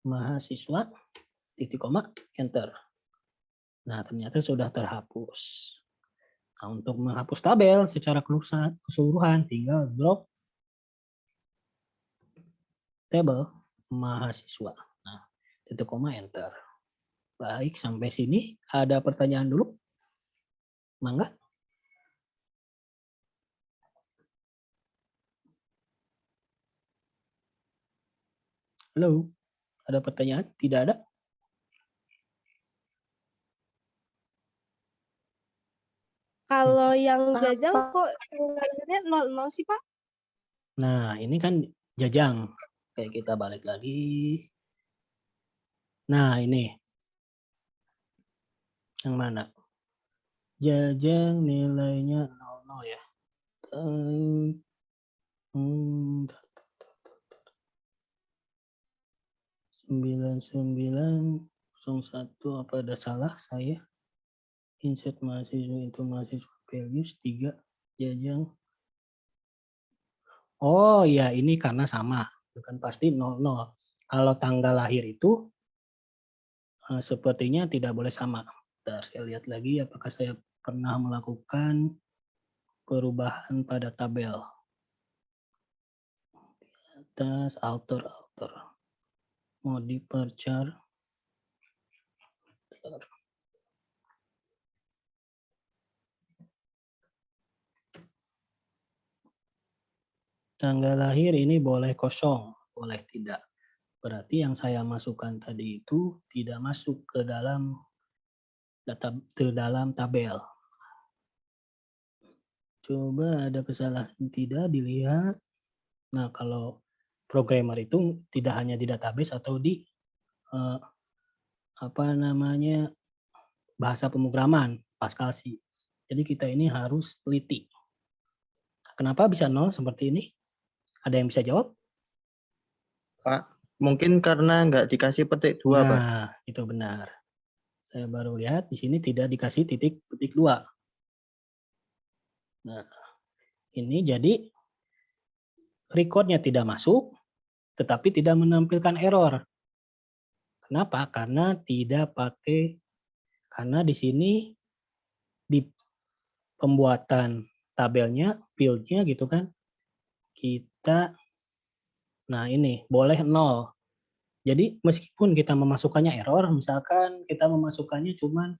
Mahasiswa, titik koma, enter. Nah, ternyata sudah terhapus. Nah, untuk menghapus tabel secara keseluruhan, tinggal drop table mahasiswa. Nah, titik koma, enter. Baik, sampai sini ada pertanyaan dulu? Mangga. Halo, ada pertanyaan? Tidak ada? Kalau yang jajang kok tanggalnya 00 sih, Pak? Nah, ini kan jajang. Kayak kita balik lagi. Nah, ini. Yang mana? Jajang nilainya 00 ya. 9901, apa ada salah saya? Insert mahasiswa itu mahasiswa values 3 jajang. Oh ya, ini karena sama. Itu kan pasti 00. Kalau tanggal lahir itu sepertinya tidak boleh sama. Bentar, saya lihat lagi apakah saya pernah melakukan perubahan pada tabel. Di atas alter. Modify char. Tanggal lahir ini boleh kosong, boleh tidak. Berarti yang saya masukkan tadi itu tidak masuk ke dalam tabel. Coba ada kesalahan tidak, dilihat. Nah, kalau programmer itu tidak hanya di database atau di bahasa pemrograman, Pascal sih. Jadi kita ini harus teliti. Kenapa bisa 0 seperti ini? Ada yang bisa jawab? Pak, mungkin karena nggak dikasih petik 2, Pak. Nah, itu benar. Saya baru lihat di sini tidak dikasih petik 2. Nah, ini jadi recordnya tidak masuk, tetapi tidak menampilkan error. Kenapa? Karena karena di sini di pembuatan tabelnya, fieldnya gitu kan, nah ini boleh 0. Jadi meskipun kita memasukkannya error, misalkan kita memasukkannya cuman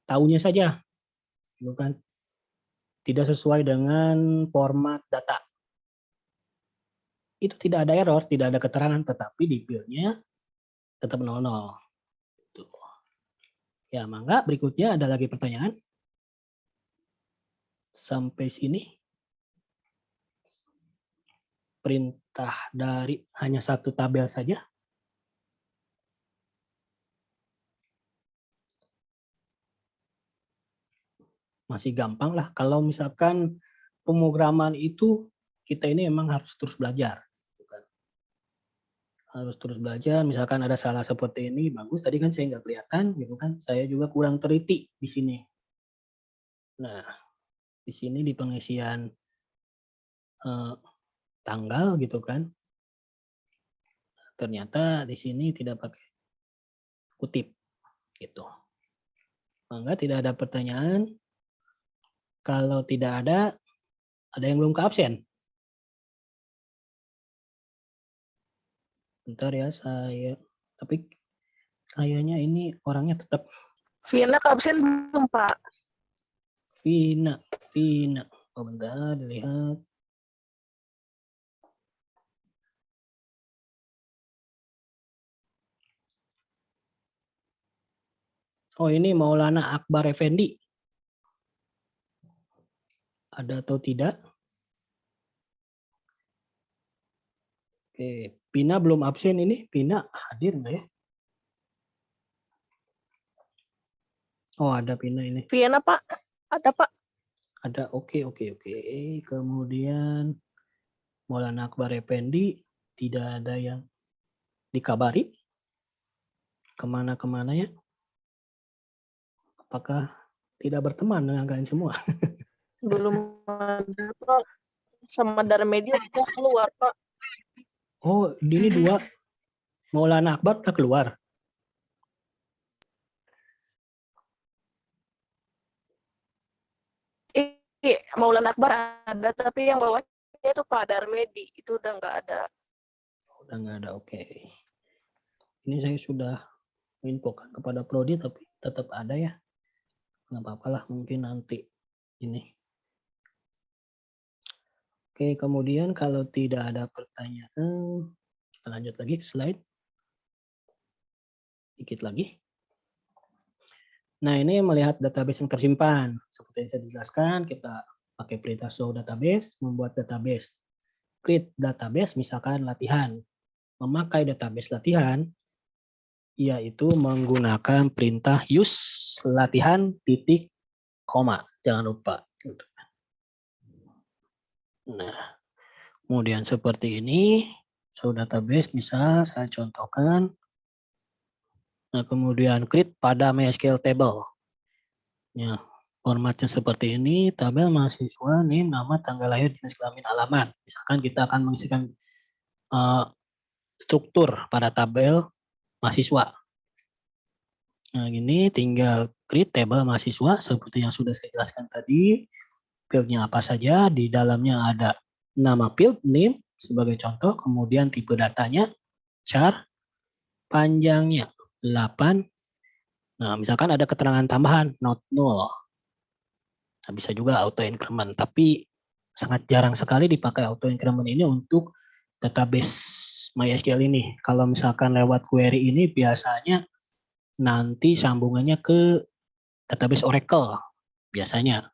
tahunnya saja, gitu kan, tidak sesuai dengan format data. Itu tidak ada error, tidak ada keterangan, tetapi di fieldnya tetap 00. Gitu. Ya, mangga berikutnya ada lagi pertanyaan? Sampai sini perintah dari hanya satu tabel saja. Masih gampang lah. Kalau misalkan pemrograman itu kita ini memang harus terus belajar. Harus terus belajar. Misalkan ada salah seperti ini, bagus. Tadi kan saya nggak kelihatan, gitu kan. Saya juga kurang teliti di sini. Nah, di sini di pengisian tanggal gitu kan. Ternyata di sini tidak pakai kutip gitu. Maka tidak ada pertanyaan. Kalau tidak ada yang belum ke absen? Bentar ya saya. Tapi kayaknya ini orangnya tetap Vina ke absen belum, Pak? Vina. Oh bentar dilihat. Oh ini Maulana Akbar Effendi. Ada atau tidak? Oke, Pina belum absen ini. Pina hadir nggak ya? Oh ada Pina ini. Vina, Pak? Ada, Pak? Ada, oke. Kemudian Maulana Akbar Effendi tidak ada yang dikabari. Kemana ya? Apakah tidak berteman dengan kalian semua? Belum ada, Pak. Sama Darmedi udah keluar, Pak. Oh, ini dua. Maulana Akbar udah keluar. Maulana Akbar ada, tapi yang bawahnya itu Pak Darmedi. Itu udah nggak ada. Udah nggak ada, oke. Ini saya sudah infokan kepada Prodi, tapi tetap ada ya. Nggak apa-apa lah, mungkin nanti ini. Oke, kemudian kalau tidak ada pertanyaan, kita lanjut lagi ke slide. Dikit lagi. Nah, ini melihat database yang tersimpan. Seperti yang saya jelaskan, kita pakai perintah show database, membuat database. Create database, misalkan latihan. Memakai database latihan, yaitu menggunakan perintah use latihan titik koma. Jangan lupa. Nah, kemudian seperti ini, show database bisa saya contohkan. Nah, kemudian create pada MySQL table. Ya, formatnya seperti ini, tabel mahasiswa, name, nama, tanggal lahir, jenis kelamin, alamat. Misalkan kita akan mengisikan struktur pada tabel mahasiswa. Nah, ini tinggal create table mahasiswa seperti yang sudah saya jelaskan tadi. Fieldnya apa saja, di dalamnya ada nama field, name sebagai contoh, kemudian tipe datanya, char, panjangnya 8. Nah, misalkan ada keterangan tambahan, not null. Nah, bisa juga auto increment, tapi sangat jarang sekali dipakai auto increment ini untuk database MySQL ini. Kalau misalkan lewat query ini biasanya nanti sambungannya ke database Oracle biasanya.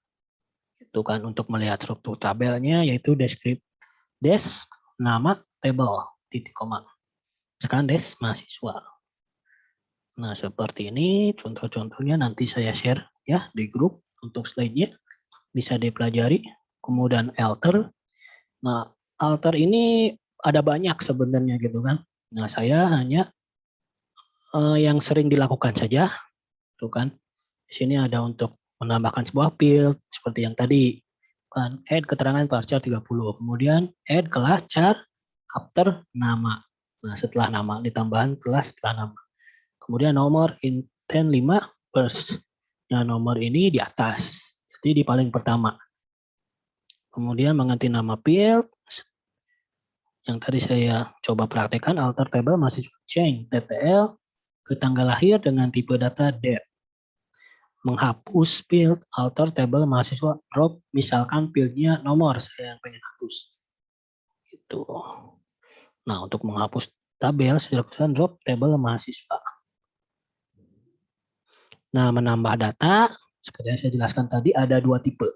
Itu kan untuk melihat struktur tabelnya yaitu des nama table titik koma. Sekarang des mahasiswa. Nah, seperti ini contoh-contohnya nanti saya share ya di grup untuk slide-nya. Bisa dipelajari. Kemudian alter. Nah, alter ini ada banyak sebenarnya gitu kan. Nah, saya hanya yang sering dilakukan saja. Tuh kan. Di sini ada untuk menambahkan sebuah field seperti yang tadi. Kan add keterangan varchar 30. Kemudian add kelas char after nama. Nah, setelah nama ditambahkan kelas setelah nama. Kemudian nomor intent 5 first. Nah, nomor ini di atas. Jadi di paling pertama. Kemudian mengganti nama field. Yang tadi saya coba praktekkan alter table masih change TTL ke tanggal lahir dengan tipe data date. Menghapus field alter table mahasiswa drop misalkan fieldnya nomor saya yang pengen hapus. Gitu. Nah, untuk menghapus tabel saya lakukan drop table mahasiswa. Nah, menambah data seperti yang saya jelaskan tadi ada dua tipe.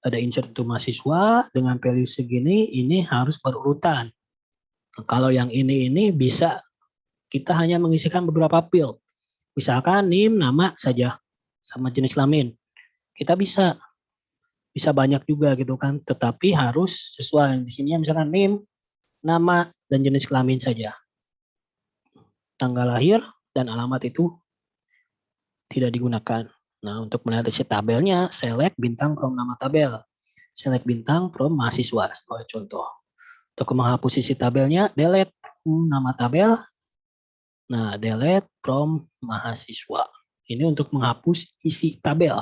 Ada insert to mahasiswa dengan value segini, ini harus berurutan. Nah, kalau yang ini bisa kita hanya mengisikan beberapa field. Misalkan name, nama saja sama jenis kelamin. Kita bisa banyak juga gitu kan, tetapi harus sesuai. Di sini misalkan name, nama dan jenis kelamin saja. Tanggal lahir dan alamat itu tidak digunakan. Nah, untuk melihat isi tabelnya, select bintang from nama tabel. Select bintang from mahasiswa sebagai contoh. Untuk menghapus isi tabelnya, delete nama tabel. Nah, delete from mahasiswa. Ini untuk menghapus isi tabel.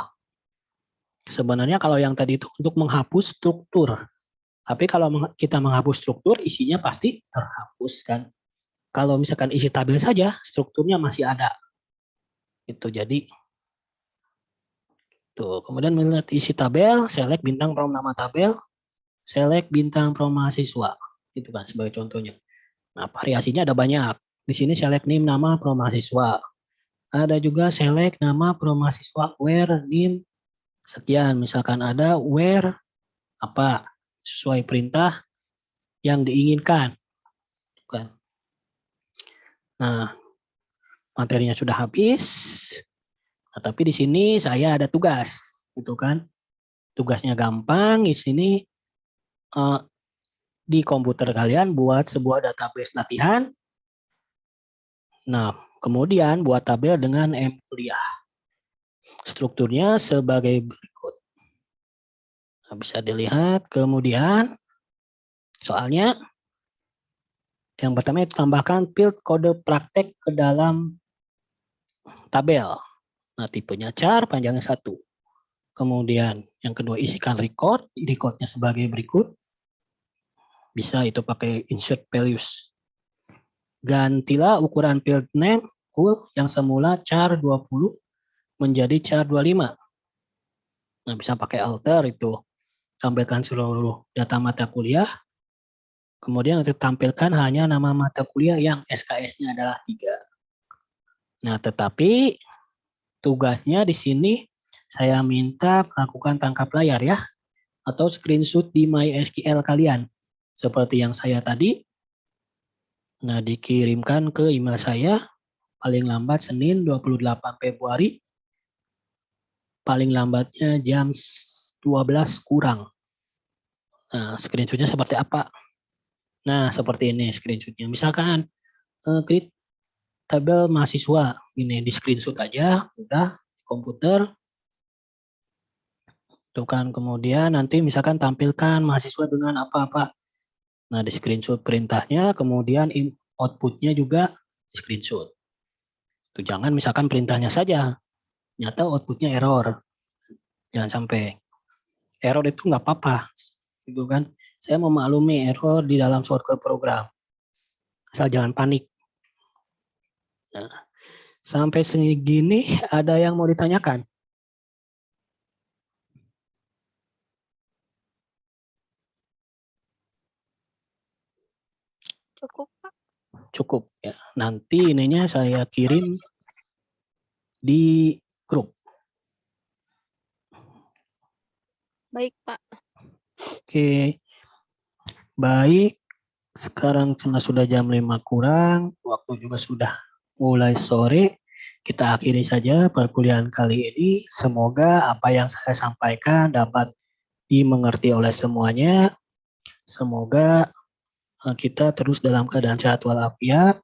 Sebenarnya kalau yang tadi itu untuk menghapus struktur. Tapi kalau kita menghapus struktur, isinya pasti terhapus kan. Kalau misalkan isi tabel saja, strukturnya masih ada. Itu jadi tuh. Kemudian melihat isi tabel, select bintang from nama tabel, select bintang from mahasiswa. Itu kan sebagai contohnya. Nah, variasinya ada banyak. Di sini select name nama from mahasiswa. Ada juga select nama from mahasiswa where name sekian. Misalkan ada where apa sesuai perintah yang diinginkan. Kan. Nah, materinya sudah habis. Nah, tapi di sini saya ada tugas, gitu kan? Tugasnya gampang. Di sini di komputer kalian buat sebuah database latihan. Nah, kemudian buat tabel dengan M kuliah. Strukturnya sebagai berikut. Nah, bisa dilihat. Kemudian soalnya yang pertama itu tambahkan field kode praktek ke dalam tabel. Nah, tipenya char, panjangnya 1. Kemudian yang kedua isikan record. Recordnya sebagai berikut. Bisa itu pakai insert values. Gantilah ukuran field name cool yang semula char 20 menjadi char 25. Nah, bisa pakai alter itu. Tampilkan seluruh data mata kuliah. Kemudian untuk tampilkan hanya nama mata kuliah yang SKS-nya adalah 3. Nah, tetapi tugasnya di sini saya minta melakukan tangkap layar ya. Atau screenshot di MySQL kalian. Seperti yang saya tadi. Nah, dikirimkan ke email saya. Paling lambat Senin 28 Februari. Paling lambatnya jam 12 kurang. Nah, screenshotnya seperti apa? Nah, seperti ini screenshotnya. Misalkan create tabel mahasiswa. Ini di screenshot aja. Udah di komputer. Tuh kan, kemudian nanti misalkan tampilkan mahasiswa dengan apa-apa. Nah, di screenshot perintahnya, kemudian outputnya juga di screenshot. Tuh, jangan misalkan perintahnya saja. Nyata outputnya error. Jangan sampai. Error itu nggak apa-apa. Gitu kan. Saya memaklumi error di dalam shortcut program. Asal jangan panik. Nah, sampai segini ada yang mau ditanyakan? Cukup, Pak. Cukup ya. Nanti ininya saya kirim di grup. Baik, Pak. Oke. Baik. Sekarang karena sudah jam 5 kurang, waktu juga sudah mulai sore. Kita akhiri saja perkuliahan kali ini. Semoga apa yang saya sampaikan dapat dimengerti oleh semuanya. Semoga kita terus dalam keadaan sehat walafiat.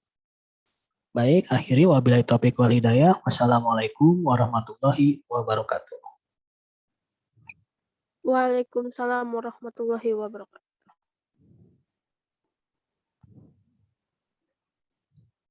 Baik, akhiri wabillahi taufiq wal hidayah. Wassalamualaikum warahmatullahi wabarakatuh. Waalaikumsalam warahmatullahi wabarakatuh.